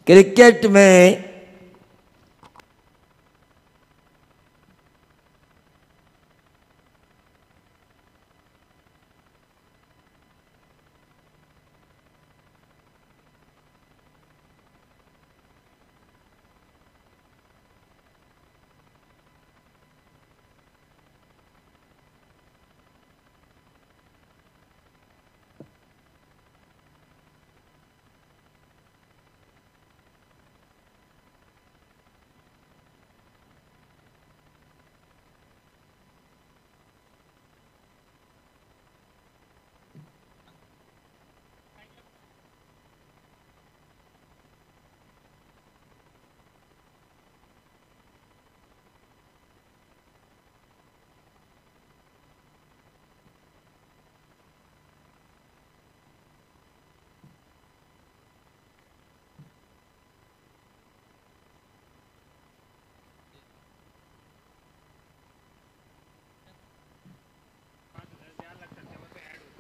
Speaker 9: क्रिकेट में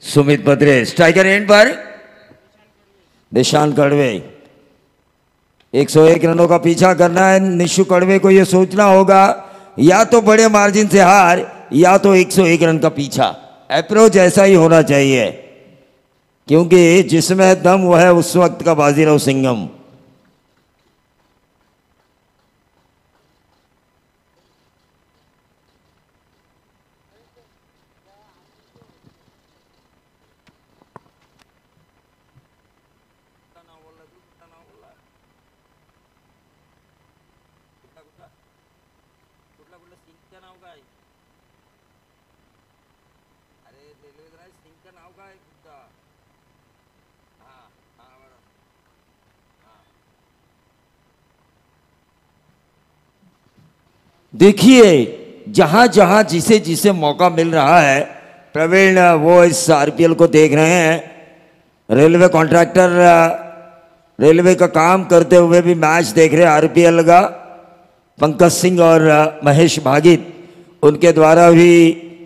Speaker 9: सुमित बद्रे स्ट्राइकर एंड पर निशान कड़वे. 101 रनों का पीछा करना है. निशु कड़वे को यह सोचना होगा या तो बड़े मार्जिन से हार या तो 101 रन का पीछा. अप्रोच ऐसा ही होना चाहिए क्योंकि जिसमें दम वो है उस वक्त का बाजीराव सिंघम. देखिए जहां जहां जिसे जिसे मौका मिल रहा है प्रवीण वो इस आरपीएल को देख रहे हैं. रेलवे कॉन्ट्रैक्टर रेलवे का काम करते हुए भी मैच देख रहे हैं आरपीएल का. पंकज सिंह और महेश भागित उनके द्वारा भी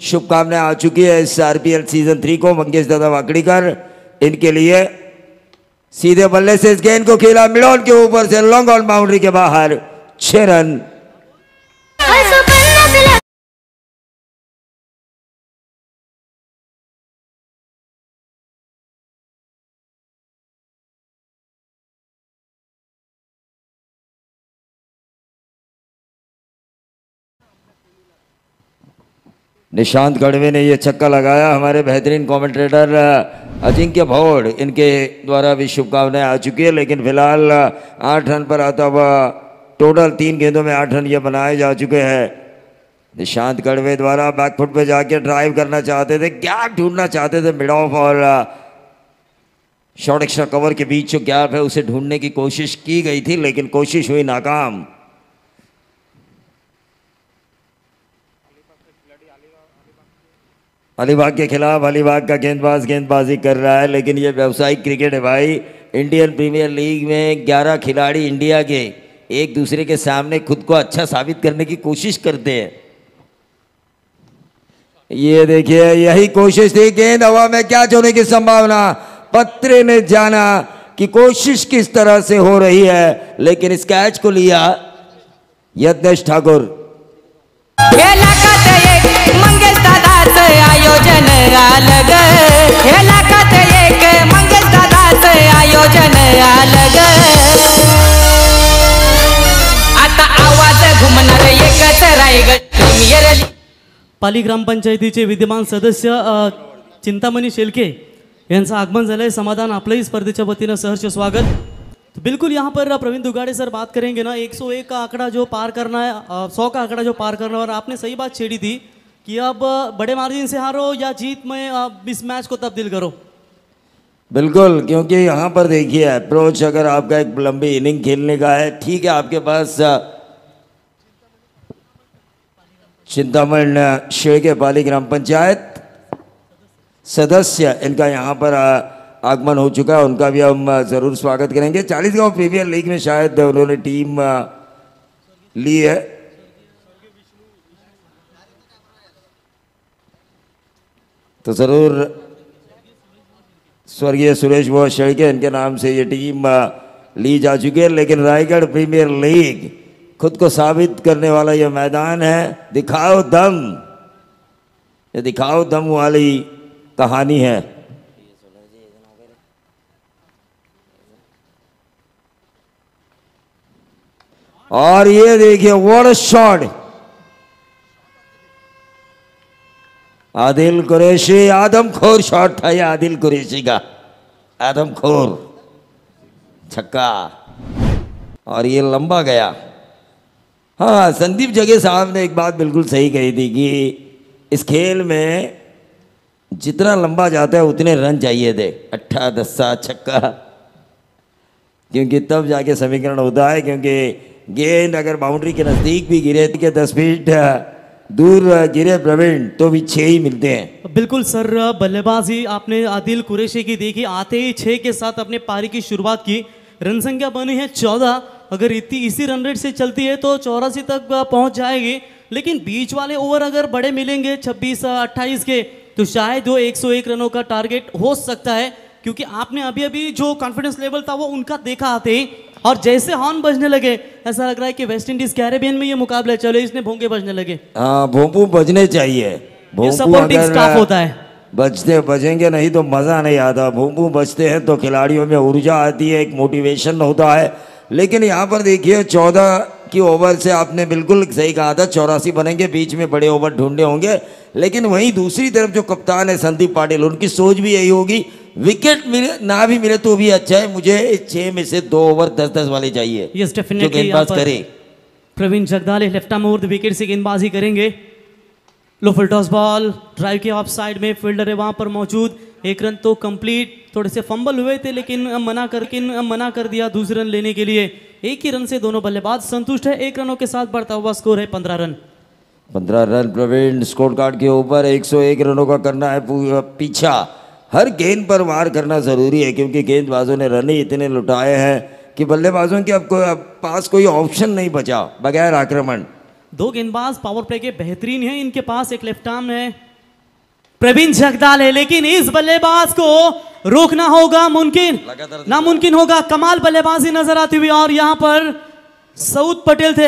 Speaker 9: शुभकामनाएं आ चुकी है इस आरपीएल सीजन 3 को. मंगेश दादा वाकड़ीकर इनके लिए सीधे बल्ले से इस गेंद को खेला मिड ऑन के ऊपर से लॉन्ग ऑन बाउंड्री के बाहर 6 रन. निशांत कड़वे ने ये छक्का लगाया. हमारे बेहतरीन कमेंटेटर अजिंक्य भौड़ इनके द्वारा भी शुभकामनाएं आ चुकी है. लेकिन फिलहाल 8 रन पर आता हुआ टोटल 3 गेंदों में 8 रन ये बनाए जा चुके हैं. निशांत कड़वे द्वारा बैकफुट पे जाके ड्राइव करना चाहते थे, गैप ढूंढना चाहते थे मिड ऑफ और शॉर्ट एक्स्ट्रा कवर के बीच जो गैप है उसे ढूंढने की कोशिश की गई थी लेकिन कोशिश हुई नाकाम. अलीबाग के खिलाफ अलीबाग का गेंदबाज गेंदबाजी कर रहा है लेकिन ये व्यावसायिक क्रिकेट है भाई. इंडियन प्रीमियर लीग में 11 खिलाड़ी इंडिया के एक दूसरे के सामने खुद को अच्छा साबित करने की कोशिश करते हैं। ये देखिए, यही कोशिश थी। गेंद हवा में कैच होने की संभावना। पत्रे ने जाना कि कोशिश किस तरह से हो रही है, लेकिन इस कैच को लिया यज्ञेश ठाकुर।
Speaker 4: मंगेश दादाचं आयोजन आलं ग, हे लाखात एक मंगेश दादाचं आयोजन आलं ग। आता आवाज घुमणार एकच रायगड प्रीमियर लीग।
Speaker 1: पाली ग्रामपंचायतीचे विद्यमान सदस्य चिंतामणी शेलके यांचं आगमन झालंय। समाधान आपलंही स्पर्धेच्या वतीनं सहर्ष स्वागत। तो बिल्कुल यहाँ पर प्रवीण दुगाड़े सर बात करेंगे ना, 101 का आंकड़ा जो पार करना है, 100 का आंकड़ा जो पार करना है, और आपने सही बात छेड़ी थी कि अब बड़े मार्जिन से हारो या जीत में इस मैच को तब्दील करो।
Speaker 9: बिल्कुल, क्योंकि यहाँ पर देखिए अप्रोच अगर आपका एक लंबी इनिंग खेलने का है, ठीक है, आपके पास चिंतामण शेळके पाली ग्राम पंचायत सदस्य इनका यहाँ पर आगमन हो चुका है, उनका भी हम ज़रूर स्वागत करेंगे। 40गांव प्रीमियर लीग में शायद उन्होंने टीम ली है। तो ज़रूर स्वर्गीय सुरेश वो शेळके इनके नाम से ये टीम ली जा चुकी है। लेकिन रायगढ़ प्रीमियर लीग खुद को साबित करने वाला ये मैदान है। दिखाओ दम, ये दिखाओ दम वाली कहानी है। और ये देखिए what a shot, Adil Qureshi, आदमखोर शॉट था ये आदिल कुरैशी का, आदमखोर छक्का, और ये लंबा गया। हाँ, संदीप जगे साहब ने एक बात बिल्कुल सही कही थी कि इस खेल में जितना लंबा जाता है उतने रन चाहिए थे, 8 10 छक्का, क्योंकि तब जाके समीकरण होता है। क्योंकि गेंद अगर बाउंड्री के नज़दीक भी गिरे के 10 फीट दूर गिरे प्रवीण, तो भी 6 ही मिलते हैं।
Speaker 1: बिल्कुल सर, बल्लेबाजी आपने आदिल कुरैशी की देखी, आते ही 6 के साथ अपने पारी की शुरुआत की। रन संख्या बनी है 14, अगर इसी रन रेट से चलती है तो 84 तक पहुंच जाएगी। लेकिन बीच वाले ओवर अगर बड़े मिलेंगे 26-28 के, तो शायद वो 101 रनों का टारगेट हो सकता है। क्योंकि आपने अभी अभी जो कॉन्फिडेंस लेवल था वो उनका देखा आते ही, और जैसे हॉर्न बजने लगे ऐसा लग रहा है कि वेस्ट इंडीज कैरेबियन में ये मुकाबला चले, इसने भोंगे बजने लगे।
Speaker 9: हाँ, भोंपू बजने चाहिए। भोंपू अगर
Speaker 1: स्टाफ होता है,
Speaker 9: बजेंगे नहीं तो मज़ा नहीं आता। भोंपू बजते हैं तो खिलाड़ियों में ऊर्जा आती है, एक मोटिवेशन होता है। लेकिन यहाँ पर देखिए 14 की ओवर से आपने बिल्कुल सही कहा था, 84 बनेंगे, बीच में बड़े ओवर ढूंढने होंगे। लेकिन वहीं दूसरी तरफ जो कप्तान है संदीप पाटिल, उनकी सोच भी यही होगी, विकेट मिले ना भी मिले तो भी अच्छा है, मुझे 6 में से 2 ओवर 10-10 वाले चाहिए।
Speaker 1: यस डेफिनेटली,
Speaker 9: गेंदबाज करे।
Speaker 1: Praveen Jagdale left arm over the wicket से गेंदबाजी करेंगे। Low full toss ball, drive के ऑफ साइड में फील्डर है वहां पर मौजूद। 1 रन तो कंप्लीट, थोड़े से फंबल हुए थे लेकिन मना कर दिया दूसरे रन लेने के लिए। 1 ही रन से दोनों बल्लेबाज संतुष्ट है। 1 रनों के साथ बढ़ता हुआ स्कोर है 15 run.
Speaker 9: 15 run Praveen score card के ऊपर। 101 रनों का करना है पीछा। हर गेंद पर वार करना ज़रूरी है, क्योंकि गेंदबाजों ने रन ही इतने लुटाए हैं कि बल्लेबाजों के अब पास कोई ऑप्शन नहीं बचा बगैर आक्रमण।
Speaker 1: 2 गेंदबाज पावर प्ले के बेहतरीन हैं, इनके पास एक लेफ्ट आर्म है प्रवीण जगदाले, लेकिन इस बल्लेबाज को रोकना होगा, नामुमकिन होगा। कमाल बल्लेबाजी नजर आती हुई, और यहां पर सऊद पटेल थे,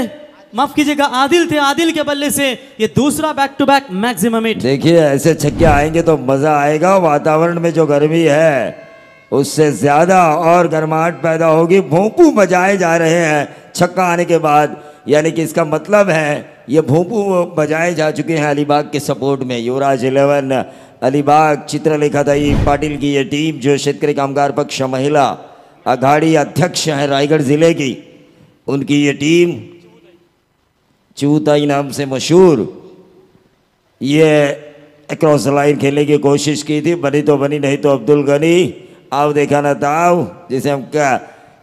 Speaker 1: माफ कीजिएगा आदिल थे, आदिल के बल्ले से ये दूसरा back to back maximum hit.
Speaker 9: देखिए ऐसे छक्के आएंगे तो मजा आएगा। वातावरण में जो गर्मी है उससे ज्यादा और गर्माहट पैदा होगी। भोंपू बजाए जा रहे हैं छक्का आने के बाद, यानी कि इसका मतलब है ये भोंपू बजाए जा चुके हैं अलीबाग के सपोर्ट में। युवराज 11 अलीबाग चित्रलेखा दाई पाटिल की ये टीम, जो शेतकरी कामगार पक्ष महिला अघाड़ी अध्यक्ष है रायगढ़ जिले की, उनकी ये टीम चूताई नाम से मशहूर, ये अक्रॉस लाइन खेलने की कोशिश की थी, बनी तो बनी, नहीं तो अब्दुल गनी आओ देखा ना ताव, जिसे हम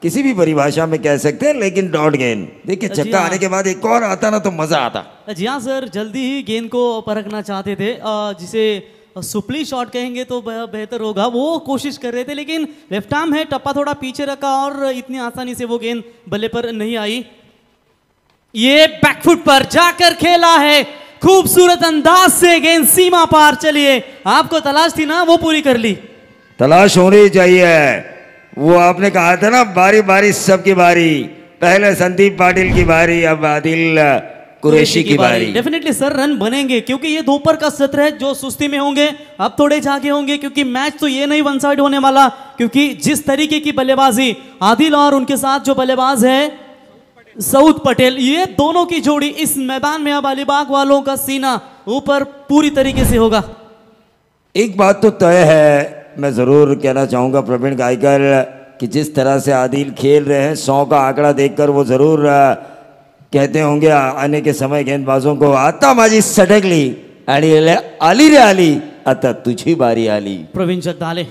Speaker 9: किसी भी परिभाषा में कह सकते हैं। लेकिन डॉट गेंद, देखिए छक्का आने के बाद एक और आता ना तो मजा आता।
Speaker 1: जी हाँ सर, जल्दी ही गेंद को परखना चाहते थे, जिसे सुपली शॉट कहेंगे तो बेहतर होगा, वो कोशिश कर रहे थे लेकिन लेफ्ट आर्म है, टप्पा थोड़ा पीछे रखा और इतनी आसानी से वो गेंद बल्ले पर नहीं आई। ये बैकफुट पर जाकर खेला है, खूबसूरत अंदाज से गेंद सीमा पार। चलिए, आपको तलाश थी ना, वो पूरी कर ली।
Speaker 9: तलाश होनी चाहिए, वो आपने कहा था ना बारी बारी सबकी बारी, पहले संदीप पाटिल की बारी, अब आदिल कुरैशी की बारी।
Speaker 1: डेफिनेटली सर रन बनेंगे क्योंकि ये दोपहर का सत्र है, जो सुस्ती में होंगे अब थोड़े जागे होंगे क्योंकि मैच तो ये नहीं वन साइड होने वाला, क्योंकि जिस तरीके की बल्लेबाजी आदिल और उनके साथ जो बल्लेबाज है सऊद पटेल, ये दोनों की जोड़ी इस मैदान में अब अलीबाग वालों का सीना ऊपर पूरी तरीके से होगा।
Speaker 9: एक बात तो तय है, मैं जरूर कहना चाहूंगा प्रवीण गायकर कि जिस तरह से आदिल खेल रहे हैं 100 का आंकड़ा देखकर वो जरूर कहते होंगे आने के समय गेंदबाजों को, आता माझी सटकली आणि आली रे आली, आता तुझी बारी आली।
Speaker 1: Praveen Jagdale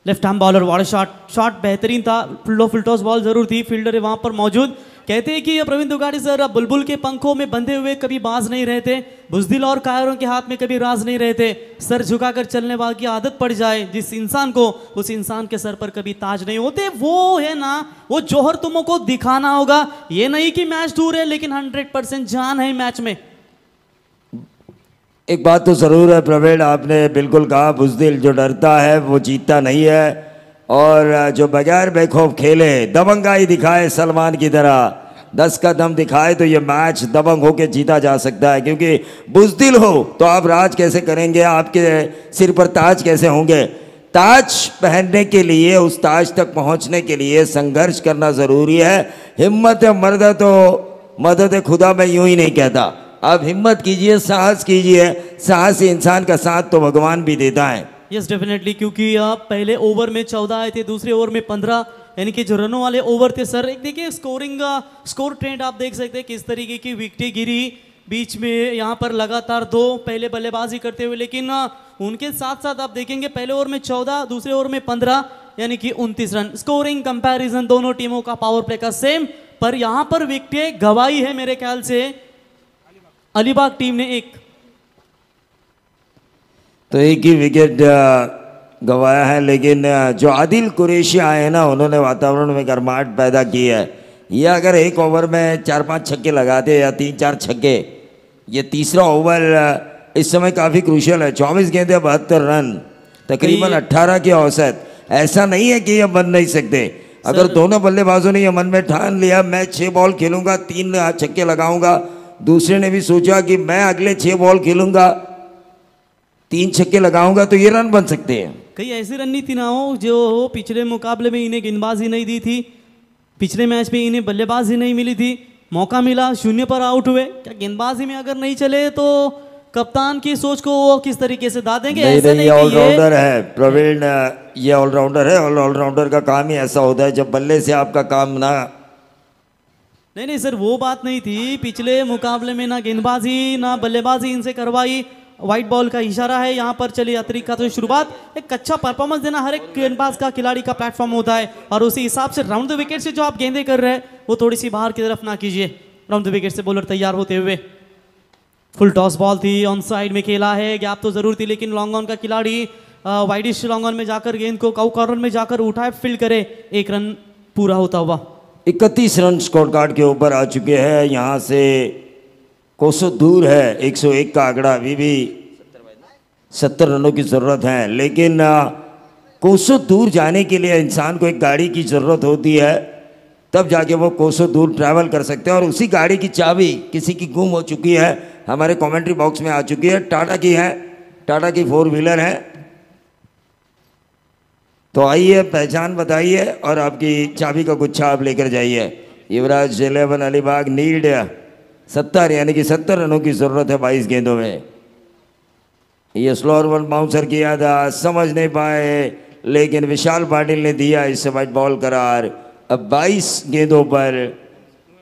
Speaker 1: left arm bowler, water shot बेहतरीन था, फुल टॉस बॉल जरूर थी, फील्डर है वहां पर मौजूद। कहते हैं कि ये प्रवीण दुगाड़ी सर बुलबुल के पंखों में बंधे हुए कभी बाज नहीं रहते, बुजदिल और कायरों के हाथ में कभी राज नहीं रहते, सर झुकाकर चलने वाले की आदत पड़ जाए जिस इंसान को, उस इंसान के सर पर कभी ताज नहीं होते। वो है ना, वो जौहर तुमको दिखाना होगा, ये नहीं कि मैच दूर है लेकिन 100% जान है मैच में।
Speaker 9: एक बात तो जरूर है प्रवीण, आपने बिल्कुल कहा, बुजदिल जो डरता है वो जीतता नहीं है, और जो बगैर बेखौफ खेले, दबंगाई दिखाए सलमान की तरह, 10 का दम दिखाए तो ये मैच दबंग होके जीता जा सकता है। क्योंकि बुजदिल हो तो आप राज कैसे करेंगे, आपके सिर पर ताज कैसे होंगे। ताज पहनने के लिए, उस ताज तक पहुंचने के लिए संघर्ष करना जरूरी है। हिम्मत मर्द तो मदद खुदा मैं यूं ही नहीं कहता, आप हिम्मत कीजिए, साहस कीजिए, साहसी इंसान का साथ तो भगवान भी देता है।
Speaker 1: यस डेफिनेटली, क्योंकि आप पहले ओवर में 14 आए थे, दूसरे ओवर में 15, यानी कि जो रनों वाले ओवर थे सर। एक देखिए स्कोर ट्रेंड आप देख सकते हैं किस तरीके की विकेटें गिरी बीच में, यहाँ पर लगातार 2 पहले बल्लेबाजी करते हुए, लेकिन उनके साथ साथ आप देखेंगे पहले ओवर में 14, दूसरे ओवर में 15, यानी कि 29 रन। स्कोरिंग कंपैरिजन दोनों टीमों का पावर प्ले का सेम, पर यहाँ पर विकेटें गवाई है मेरे ख्याल से अलीबाग टीम ने एक,
Speaker 9: तो एक ही विकेट गवाया है, लेकिन जो आदिल कुरैशी आए हैं ना, उन्होंने वातावरण में गर्माहट पैदा की है। ये अगर एक ओवर में 4-5 छक्के लगाते या 3-4 छक्के, ये तीसरा ओवर इस समय काफ़ी क्रूशियल है। 24 गेंदें 72 रन, तकरीबन 18 की औसत। ऐसा नहीं है कि ये बन नहीं सकते, अगर दोनों बल्लेबाजों ने ये मन में ठान लिया मैं 6 बॉल खेलूंगा, 3 छक्के लगाऊंगा, दूसरे ने भी सोचा कि मैं अगले 6 बॉल खेलूंगा, 3 छक्के लगाऊंगा, तो ये रन बन सकते हैं।
Speaker 1: कई ऐसी रणनीति ना हो जो पिछले मुकाबले में इन्हें गेंदबाजी नहीं दी थी, पिछले मैच में इन्हें बल्लेबाजी नहीं मिली थी, मौका मिला 0 पर आउट हुए। क्या गेंदबाजी में अगर नहीं चले तो कप्तान की सोच को वो किस तरीके से दाद देंगे?
Speaker 9: नहीं, ये ऑलराउंडर है प्रवीण, ये ऑलराउंडर है, ऑलराउंडर का काम ही ऐसा होता है जब बल्ले से आपका काम ना।
Speaker 1: नहीं सर, वो बात नहीं थी, पिछले मुकाबले में ना गेंदबाजी ना बल्लेबाजी इनसे करवाई, व्हाइट बॉल का इशारा है यहाँ पर। चलिए अतिरिक्त का तो शुरुआत, एक अच्छा परफॉर्मेंस देना हर एक गेंदबाज का, खिलाड़ी का प्लेटफॉर्म होता है, और उसी हिसाब से राउंड द विकेट से जो आप गेंदें कर रहे हैं वो थोड़ी सी बाहर की तरफ ना कीजिए। राउंड द विकेट से बॉलर तैयार होते हुए, फुल टॉस बॉल थी, ऑन साइड में खेला है, गैप तो जरूर थी, लेकिन लॉन्ग ऑन का खिलाड़ी वाइडिश लॉन्ग ऑन में जाकर गेंद को काउ कॉर्नर में जाकर उठाए, फील्ड करे, 1 रन पूरा होता हुआ।
Speaker 9: 31 रन स्कोर कार्ड के ऊपर आ चुके हैं, यहाँ से कोसों दूर है 101 का आंकड़ा, अभी भी 70 रनों की ज़रूरत है, लेकिन कोसों दूर जाने के लिए इंसान को एक गाड़ी की ज़रूरत होती है, तब जाके वो कोसों दूर ट्रैवल कर सकते हैं। और उसी गाड़ी की चाबी किसी की गुम हो चुकी है, हमारे कमेंट्री बॉक्स में आ चुकी है, टाटा की है, टाटा की 4 व्हीलर है। तो आइए पहचान बताइए और आपकी चाबी का गुच्छा आप लेकर जाइए। युवराज 11 अलीबाग नीड 70, यानी कि 70 रनों की ज़रूरत है 22 गेंदों में। ये स्लोअर वन बाउंसर किया था, समझ नहीं पाए, लेकिन विशाल पाटिल ने दिया इससे व्हाइट बॉल करार। अब 22 गेंदों पर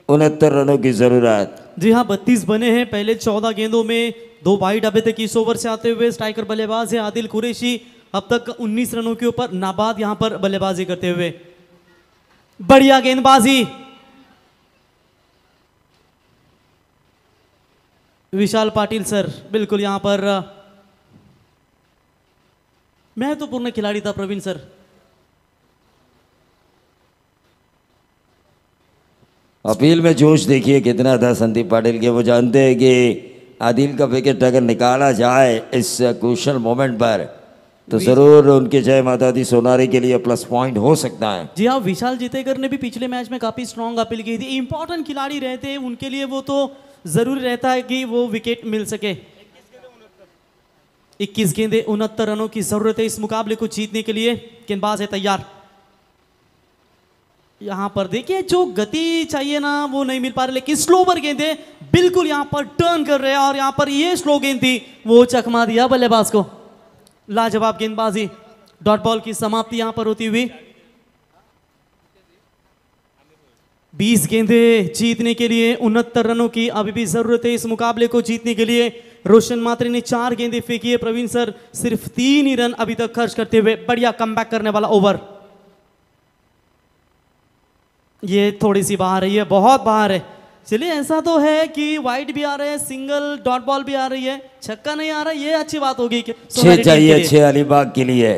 Speaker 9: 69 रनों की ज़रूरत।
Speaker 1: जी हाँ, 32 बने हैं पहले 14 गेंदों में, 2 वाइड अभी तक इस ओवर से आते हुए। स्ट्राइकर बल्लेबाज है आदिल कुरैशी, अब तक 19 रनों के ऊपर नाबाद यहाँ पर बल्लेबाजी करते हुए। बढ़िया गेंदबाजी विशाल पाटिल सर, बिल्कुल यहाँ पर महत्वपूर्ण खिलाड़ी था प्रवीण सर।
Speaker 9: अपील में जोश देखिए कितना था संदीप पाटिल के। वो जानते हैं कि आदिल का विकेट अगर निकाला जाए इस क्रूशल मोमेंट पर तो जरूर उनके जय माता दी सोनारी के लिए प्लस पॉइंट हो सकता है।
Speaker 1: जी हाँ, विशाल जितेकर ने भी पिछले मैच में काफी स्ट्रॉन्ग अपील की थी। इंपॉर्टेंट खिलाड़ी रहते हैं उनके लिए वो तो जरूरी रहता है कि वो विकेट मिल सके। 21 गेंदे 69 रनों की जरूरत है इस मुकाबले को जीतने के लिए। गेंदबाज है तैयार। यहां पर देखिए जो गति चाहिए ना वो नहीं मिल पा रही, लेकिन स्लोवर गेंदे बिल्कुल यहां पर टर्न कर रहे हैं और यहां पर ये स्लो गेंद थी वो चकमा दिया बल्लेबाज को। लाजवाब गेंदबाजी। डॉट बॉल की समाप्ति यहां पर होती हुई। 20 गेंदे जीतने के लिए 69 रनों की अभी भी जरूरत है इस मुकाबले को जीतने के लिए। रोशन मात्रे ने 4 गेंदे फेंकी है। प्रवीण सर सिर्फ 3 ही रन अभी तक खर्च करते हुए। बढ़िया कमबैक करने वाला ओवर। ये थोड़ी सी बाहर है, ये बहुत बाहर है। चलिए ऐसा तो है कि वाइड भी आ रहे हैं, सिंगल डॉट बॉल भी आ रही है, छक्का नहीं आ रहा, ये अच्छी बात होगी कि
Speaker 9: 6 चाहिए 6 अलीबाग के लिए।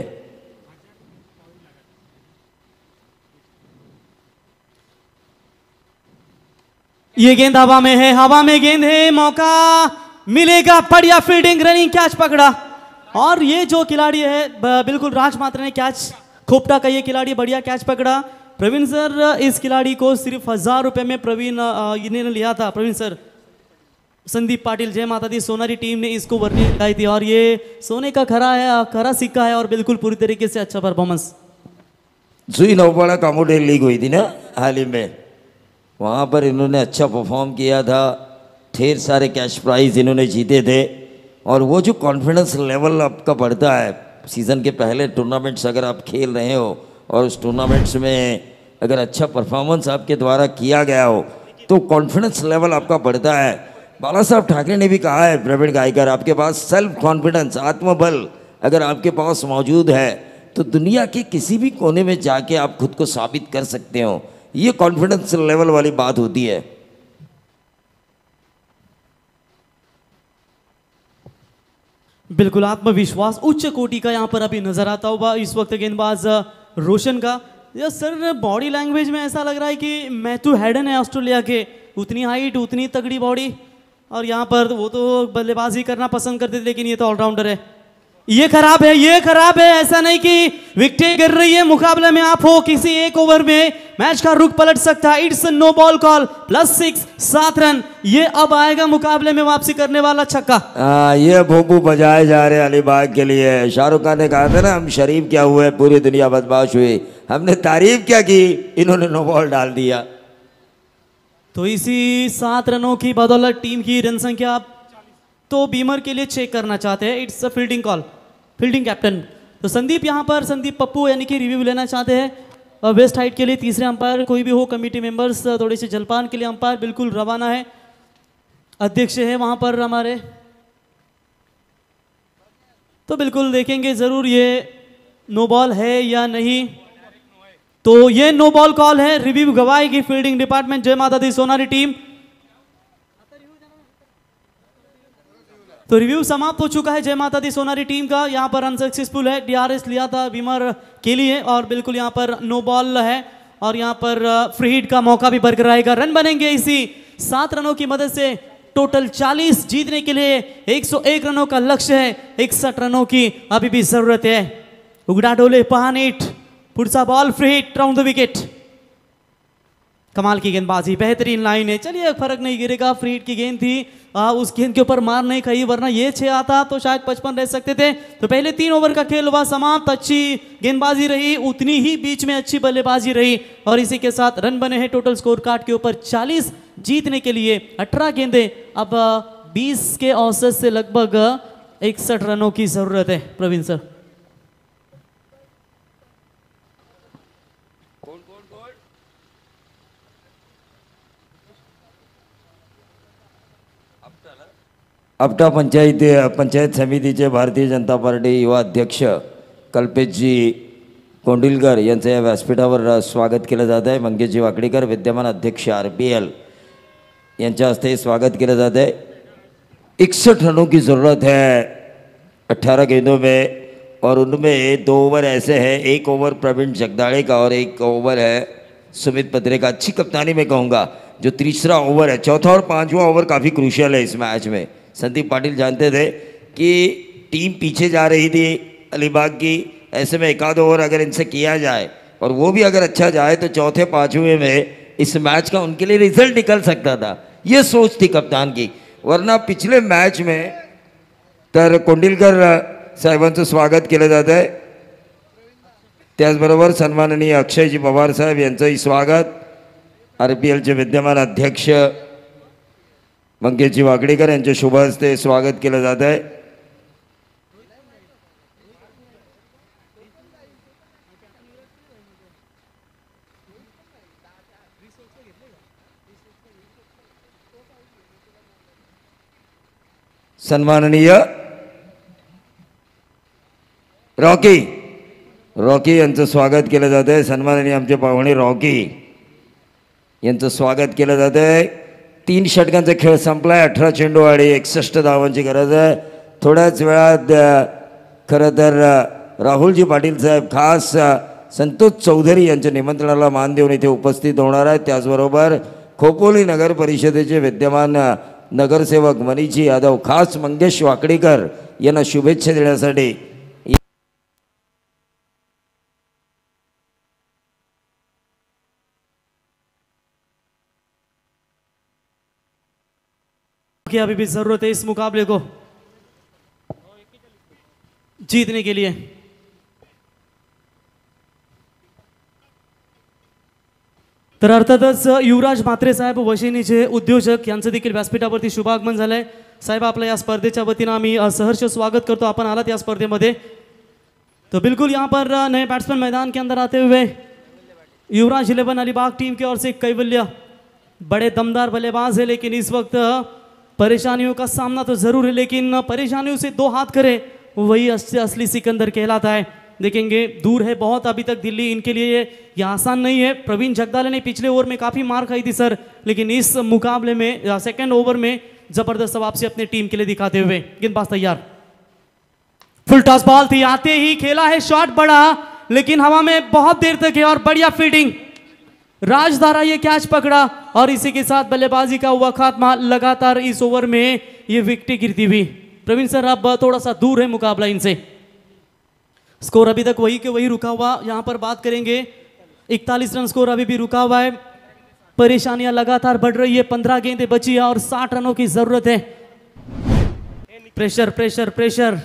Speaker 1: ये गेंद हवा में है, हवा में गेंद है, मौका मिलेगा। बढ़िया फील्डिंग, रनिंग कैच पकड़ा। और ये जो खिलाड़ी है बिल्कुल राजमात्रा ने कैच, खोपटा का ये खिलाड़ी बढ़िया कैच पकड़ा। प्रवीण सर इस खिलाड़ी को सिर्फ 1000 रुपए में प्रवीण इन्होंने लिया था। प्रवीण सर, संदीप पाटिल जय माता दी सोनारी टीम ने इसको वर्णी लगाई थी और ये सोने का खरा सिक्का है और बिल्कुल पूरी तरीके से अच्छा परफॉर्मेंस।
Speaker 9: जुई नौपाड़ा कॉमोडेल लीग हुई थी ना हाल ही में, वहाँ पर इन्होंने अच्छा परफॉर्म किया था। ढेर सारे कैश प्राइज इन्होंने जीते थे और वो जो कॉन्फिडेंस लेवल आपका बढ़ता है सीज़न के पहले टूर्नामेंट्स अगर आप खेल रहे हो और उस टूर्नामेंट्स में अगर अच्छा परफॉर्मेंस आपके द्वारा किया गया हो तो कॉन्फिडेंस लेवल आपका बढ़ता है। बाला साहब ठाकरे ने भी कहा है प्रवीण गायकर, आपके पास सेल्फ कॉन्फिडेंस, आत्मबल अगर आपके पास मौजूद है तो दुनिया के किसी भी कोने में जाके आप खुद को साबित कर सकते हो। ये कॉन्फिडेंस लेवल वाली बात होती है।
Speaker 1: बिल्कुल आत्मविश्वास उच्च कोटि का यहाँ पर अभी नजर आता हुआ इस वक्त गेंदबाज रोशन का। या सर बॉडी लैंग्वेज में ऐसा लग रहा है कि मैथ्यू हैडन है ऑस्ट्रेलिया के, उतनी हाइट उतनी तगड़ी बॉडी, और यहाँ पर वो तो बल्लेबाजी करना पसंद करते थे लेकिन ये तो ऑलराउंडर है। ये खराब है, ये खराब है। ऐसा नहीं कि विकेट गिर रही है, मुकाबले में आप हो, किसी एक ओवर में मैच का रुख पलट सकता है। It's no ball call, +6 7 run. ये अब आएगा मुकाबले में वापसी करने वाला छक्का।
Speaker 9: ये भोपू बजाए जा रहे अलीबाग के लिए। शाहरुख खान ने कहा था ना हम शरीफ क्या हुए पूरी दुनिया बदमाश हुई, हमने तारीफ क्या की, इन्होंने नो बॉल डाल दिया।
Speaker 1: तो इसी 7 रनों की बदौलत टीम की रन संख्या तो बीमर के लिए चेक करना चाहते हैं। It's a fielding call, fielding captain. तो संदीप यहाँ पर संदीप पप्पू यानी कि रिव्यू लेना चाहते हैं वेस्ट हाइट के लिए। तीसरे अंपायर कोई भी हो, कमेटी मेंबर्स थोड़े से जलपान के लिए अंपायर बिल्कुल रवाना है। अध्यक्ष है वहाँ पर हमारे, तो बिल्कुल देखेंगे ज़रूर ये नो बॉल है या नहीं। तो ये नो बॉल कॉल है, रिव्यू गवाएगी फील्डिंग डिपार्टमेंट जय माता दी सोनारी टीम। तो रिव्यू समाप्त हो चुका है जय माता दी सोनारी टीम का। यहाँ पर अनसक्सेसफुल है, DRS लिया था बीमर के लिए और बिल्कुल यहाँ पर नो बॉल है और यहाँ पर फ्री हिट का मौका भी बरकरार रहेगा। रन बनेंगे इसी 7 रनों की मदद से। टोटल 40 जीतने के लिए 101 रनों का लक्ष्य है, 61 रनों की अभी भी जरूरत है। उगड़ा डोले पहानीट, पुरसा ball, free hit, round the wicket. कमाल की गेंदबाजी, बेहतरीन लाइन है। चलिए फर्क नहीं गिरेगा, फ्री हिट की गेंद थी, उस गेंद के ऊपर मार नहीं खाई, वरना ये 6 आता तो शायद 55 रह सकते थे। तो पहले 3 ओवर का खेल हुआ समाप्त। अच्छी गेंदबाजी रही, उतनी ही बीच में अच्छी बल्लेबाजी रही और इसी के साथ रन बने हैं टोटल स्कोर कार्ड के ऊपर 40 जीतने के लिए। 18 गेंदे, अब 20 के औसत से लगभग 61 रनों की जरूरत है। प्रवीण सर,
Speaker 9: आपटा पंचायत समितीचे भारतीय जनता पार्टी युवा अध्यक्ष कल्पेशजी कोंडिलकर यांचं या व्यासपीठावर स्वागत केलं जात आहे। मंगेशजी वाकडीकर विद्यमान अध्यक्ष RPL यांच्या हस्ते स्वागत केलं जात है। 61 रनों की ज़रूरत है 18 गेंदों में और उनमें 2 ओवर ऐसे हैं, 1 ओवर प्रवीण जगदाड़े का और 1 ओवर है सुमित पत्रे का। अच्छी कप्तानी में कहूँगा। जो तीसरा ओवर है, चौथा और 5वां ओवर काफ़ी क्रूशियल है इस मैच में। संदीप पाटिल जानते थे कि टीम पीछे जा रही थी अलीबाग की, ऐसे में 1 आध ओवर अगर इनसे किया जाए और वो भी अगर अच्छा जाए तो चौथे 5वें में इस मैच का उनके लिए रिजल्ट निकल सकता था। ये सोच थी कप्तान की। वरना पिछले मैच में तर कोंडिलकर साहेबांचं स्वागत केलं जात आहे, त्याचबरोबर सन्माननीय अक्षयजी पवार साहेब यांचंही स्वागत, RPLचे विद्यमान अध्यक्ष मंगेशजी वाकडेकर यांच्या शुभ हस्ते स्वागत केलं जात आहे। सन्माननीय रॉकी यांचं स्वागत केलं जात आहे। सन्माननीय आमचे पाहुणे रॉकी यांचं स्वागत केलं जात आहे। 3 षटकांचा खेळ संपलाय। 18 चेंडू आणि 61 धावांची गरज आहे। थोड्याच वेळात खरं तर राहुलजी पाटील साहेब खास संतोष चौधरी यांच्या निमंत्रणाला मान देऊन इथे उपस्थित होणार आहेत। त्याचबरोबर खोपोली नगर परिषदेचे विद्यमान नगरसेवक मनीषजी यादव खास मंगेश वाकडेकर यांना शुभेच्छा देण्यासाठी
Speaker 1: कि अभी भी जरूरत है इस मुकाबले को जीतने के लिए। तर अर्थातच युवराज म्हात्रे साहेब वशिनीचे उद्योजक यांचं देखील व्यासपीठावरती शुभागमन झालंय। साहेब आपलं या स्पर्धेच्या वतीनं आम्ही सहर्ष स्वागत करतो। आपण आलात या स्पर्धेमध्ये। तो बिल्कुल यहाँ पर नए बैट्समैन मैदान के अंदर आते हुए युवराज 11 अलीबाग टीम की ओर से कैवल्य बड़े दमदार बल्लेबाज है, लेकिन इस वक्त परेशानियों का सामना तो जरूर है, लेकिन परेशानियों से 2 हाथ करे वही असली सिकंदर कहलाता है। देखेंगे दूर है बहुत अभी तक दिल्ली, इनके लिए ये आसान नहीं है। प्रवीण जगदाले ने पिछले ओवर में काफ़ी मार खाई थी सर, लेकिन इस मुकाबले में सेकंड ओवर में जबरदस्त वापसी अपने टीम के लिए दिखाते हुए। गेंदबाज तैयार, फुल टॉस बॉल थी, आते ही खेला है शॉट बड़ा, लेकिन हवा में बहुत देर तक है और बढ़िया फील्डिंग। राजधारा ये कैच पकड़ा और इसी के साथ बल्लेबाजी का हुआ खात्मा। लगातार इस ओवर में ये विकेट गिरती हुई। प्रवीण सर अब थोड़ा सा दूर है मुकाबला इनसे। स्कोर अभी तक वही के वही रुका हुआ। यहाँ पर बात करेंगे 41 रन स्कोर अभी भी रुका हुआ है। परेशानियां लगातार बढ़ रही है। 15 गेंदें बची है और 60 रनों की जरूरत है। प्रेशर प्रेशर प्रेशर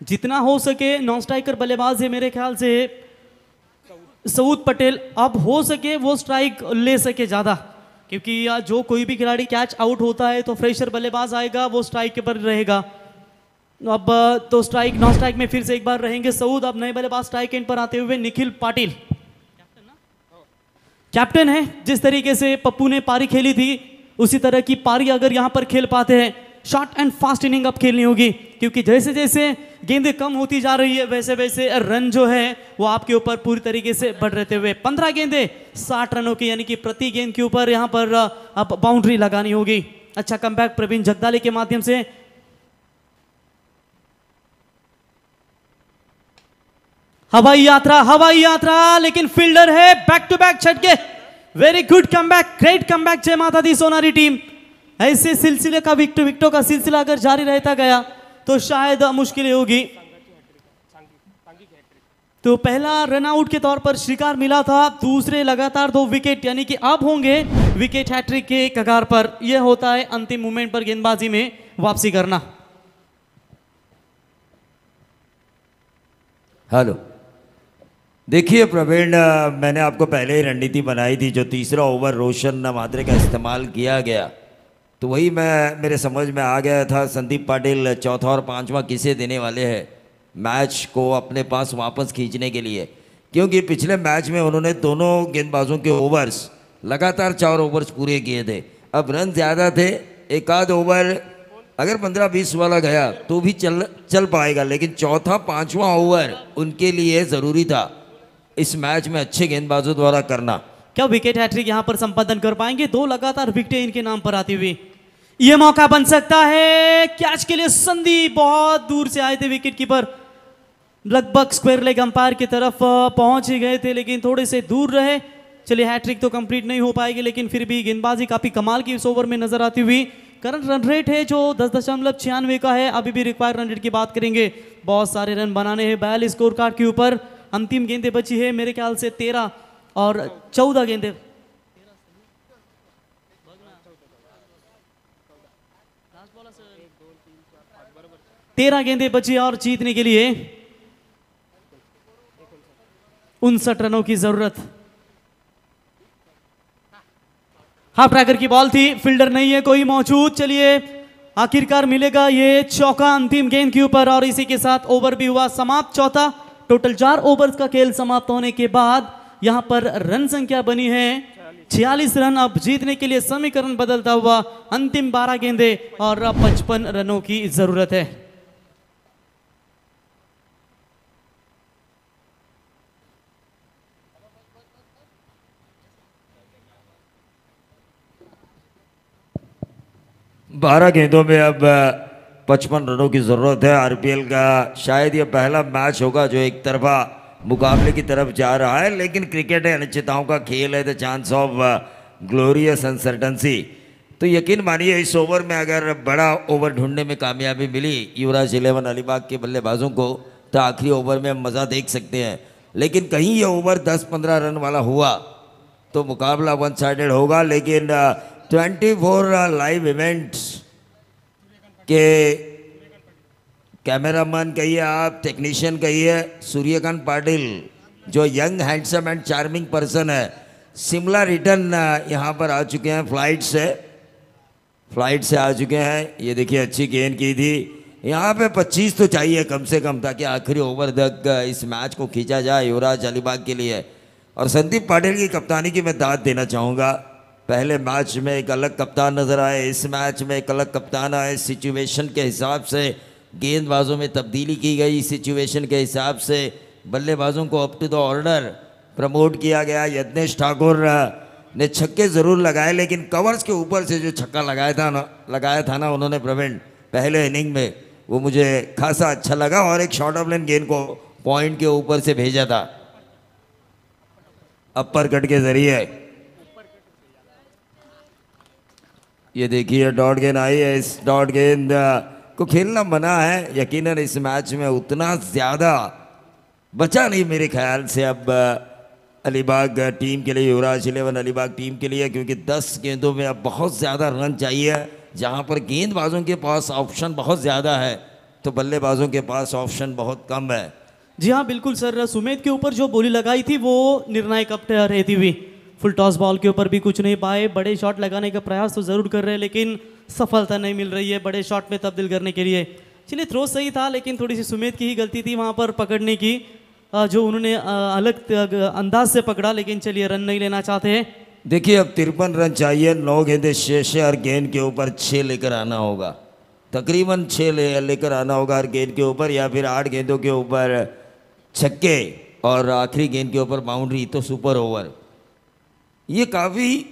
Speaker 1: जितना हो सके। नॉन स्ट्राइकर बल्लेबाज है मेरे ख्याल से सऊद पटेल, अब हो सके वो स्ट्राइक ले सके ज़्यादा, क्योंकि जो कोई भी खिलाड़ी कैच आउट होता है तो फ्रेशर बल्लेबाज आएगा, वो स्ट्राइक के पर रहेगा। अब तो स्ट्राइक नॉन स्ट्राइक में फिर से एक बार रहेंगे सऊद। अब नए बल्लेबाज स्ट्राइक एंड पर आते हुए निखिल पाटिल, कैप्टन है। जिस तरीके से पप्पू ने पारी खेली थी उसी तरह की पारी अगर यहाँ पर खेल पाते हैं, शॉर्ट एंड फास्ट इनिंग अब खेलनी होगी, क्योंकि जैसे जैसे गेंदें कम होती जा रही है वैसे वैसे रन जो है वो आपके ऊपर पूरी तरीके से बढ़ रहते हुए। 15 गेंदें 60 रनों की, यानी कि प्रति गेंद के ऊपर यहाँ पर अब बाउंड्री लगानी होगी। अच्छा कमबैक प्रवीण जगदाले के माध्यम से। हवाई यात्रा, लेकिन फील्डर है। बैक टू बैक छटके, very good comeback, great comeback Jai Mata Di Sonari team. ऐसे सिलसिले का विकेटों का सिलसिला अगर जारी रहता गया तो शायद मुश्किलें होगी। तो पहला रन आउट के तौर पर शिकार मिला था, दूसरे लगातार 2 विकेट, यानी कि अब होंगे विकेट हैट्रिक के कगार पर। यह होता है अंतिम मोमेंट पर गेंदबाजी में वापसी करना।
Speaker 9: हेलो, देखिए प्रवीण, मैंने आपको पहले ही रणनीति बनाई थी। जो तीसरा ओवर रोशन म्हात्रे का इस्तेमाल किया गया तो वही मेरे समझ में आ गया था। संदीप पाटिल चौथा और 5वां किसे देने वाले हैं मैच को अपने पास वापस खींचने के लिए, क्योंकि पिछले मैच में उन्होंने दोनों गेंदबाजों के ओवर्स लगातार 4 ओवर्स पूरे किए थे। अब रन ज़्यादा थे, एक आध ओवर अगर 15-20 वाला गया तो भी चल पाएगा, लेकिन चौथा 5वां ओवर उनके लिए ज़रूरी था इस मैच में अच्छे गेंदबाजों द्वारा करना।
Speaker 1: क्या विकेट हैट्रिक यहां पर संपादन कर पाएंगे? 2 लगातार विकेटें इनके नाम पर आती हुई। यह मौका बन सकता है कैच के लिए। संदीप बहुत दूर से आए थे विकेट कीपर, लगभग स्क्वायर लेग अंपायर की तरफ पहुंच ही गए थे, लेकिन थोड़े से दूर रहे। चलिए हैट्रिक तो कंप्लीट नहीं हो पाएगी, लेकिन फिर भी गेंदबाजी काफी कमाल की इस ओवर में नजर आती हुई। करंट रन रेट है जो 10.96 का है। अभी भी रिक्वायर्ड रन रेट की बात करेंगे, बहुत सारे रन बनाने हैं 42 स्कोर कार्ड के ऊपर। अंतिम गेंदें बची है मेरे ख्याल से 13 और 14 गेंदें। 13 गेंदें बची और जीतने के लिए 59 रनों की जरूरत। हाफ ट्रैकर की बॉल थी, फील्डर नहीं है कोई मौजूद। चलिए आखिरकार मिलेगा ये चौका अंतिम गेंद के ऊपर और इसी के साथ ओवर भी हुआ समाप्त। चौथा टोटल 4 ओवर्स का खेल समाप्त होने के बाद यहां पर रन संख्या बनी है 46 रन। अब जीतने के लिए समीकरण बदलता हुआ अंतिम 12 गेंदे और 55 रनों की जरूरत है।
Speaker 9: बारह गेंदों में अब 55 रनों की ज़रूरत है। आरपीएल का शायद ये पहला मैच होगा जो एक तरफा मुकाबले की तरफ जा रहा है, लेकिन क्रिकेट है, अनिश्चितताओं का खेल है, द चांस ऑफ ग्लोरियस अनसर्टनसी। तो यकीन मानिए इस ओवर में अगर बड़ा ओवर ढूंढने में कामयाबी मिली युवराज 11 अलीबाग के बल्लेबाजों को तो आखिरी ओवर में हम मज़ा देख सकते हैं। लेकिन कहीं ये ओवर 10-15 रन वाला हुआ तो मुकाबला वन साइडेड होगा। लेकिन 24 लाइव इवेंट्स के कैमरामैन कहिए आप, टेक्नीशियन कहिए, सूर्यकांत पाटिल जो young handsome and charming person है, शिमला रिटर्न यहाँ पर आ चुके हैं फ्लाइट से आ चुके हैं। ये देखिए अच्छी गेंद की थी, यहाँ पे 25 तो चाहिए कम से कम ताकि आखिरी ओवर तक इस मैच को खींचा जाए युवराज अलीबाग के लिए। और संदीप पाटिल की कप्तानी की मैं दाद देना चाहूँगा। पहले मैच में एक अलग कप्तान नजर आए, इस मैच में एक अलग कप्तान आए। सिचुएशन के हिसाब से गेंदबाजों में तब्दीली की गई, सिचुएशन के हिसाब से बल्लेबाजों को up to the order promote किया गया। यज्ञेश ठाकुर ने छक्के ज़रूर लगाए, लेकिन कवर्स के ऊपर से जो छक्का लगाया था ना उन्होंने प्रवीण पहले इनिंग में, वो मुझे खासा अच्छा लगा। और एक शॉर्ट ऑफ लाइन गेंद को पॉइंट के ऊपर से भेजा था अपर कट के जरिए। ये देखिए डॉट गेंद आई है, इस डॉट गेंद को खेलना मना है। यकीनन इस मैच में उतना ज़्यादा बचा नहीं मेरे ख्याल से अब अलीबाग टीम के लिए, युवराज 11 अलीबाग टीम के लिए, क्योंकि 10 गेंदों में अब बहुत ज़्यादा रन चाहिए। जहां पर गेंदबाजों के पास ऑप्शन बहुत ज़्यादा है तो बल्लेबाजों के पास ऑप्शन बहुत कम है।
Speaker 1: जी हाँ बिल्कुल सर, सुमेध के ऊपर जो बोली लगाई थी वो निर्णायक अब रहती हुई। फुल टॉस बॉल के ऊपर भी कुछ नहीं पाए, बड़े शॉट लगाने का प्रयास तो ज़रूर कर रहे हैं लेकिन सफलता नहीं मिल रही है बड़े शॉट में तब्दील करने के लिए। चलिए थ्रो सही था लेकिन थोड़ी सी सुमेध की ही गलती थी वहाँ पर पकड़ने की, जो उन्होंने अलग अंदाज से पकड़ा, लेकिन चलिए रन नहीं लेना चाहते हैं।
Speaker 9: देखिए अब 53 रन चाहिए, 9 गेंदें शेष है, हर गेंद के ऊपर 6 लेकर आना होगा, तकरीबन 6 लेकर आना होगा हर गेंद के ऊपर, या फिर 8 गेंदों के ऊपर छक्के और आखिरी गेंद के ऊपर बाउंड्री तो सुपर ओवर। ये काफ़ी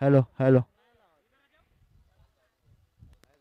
Speaker 11: हॅलो हॅलो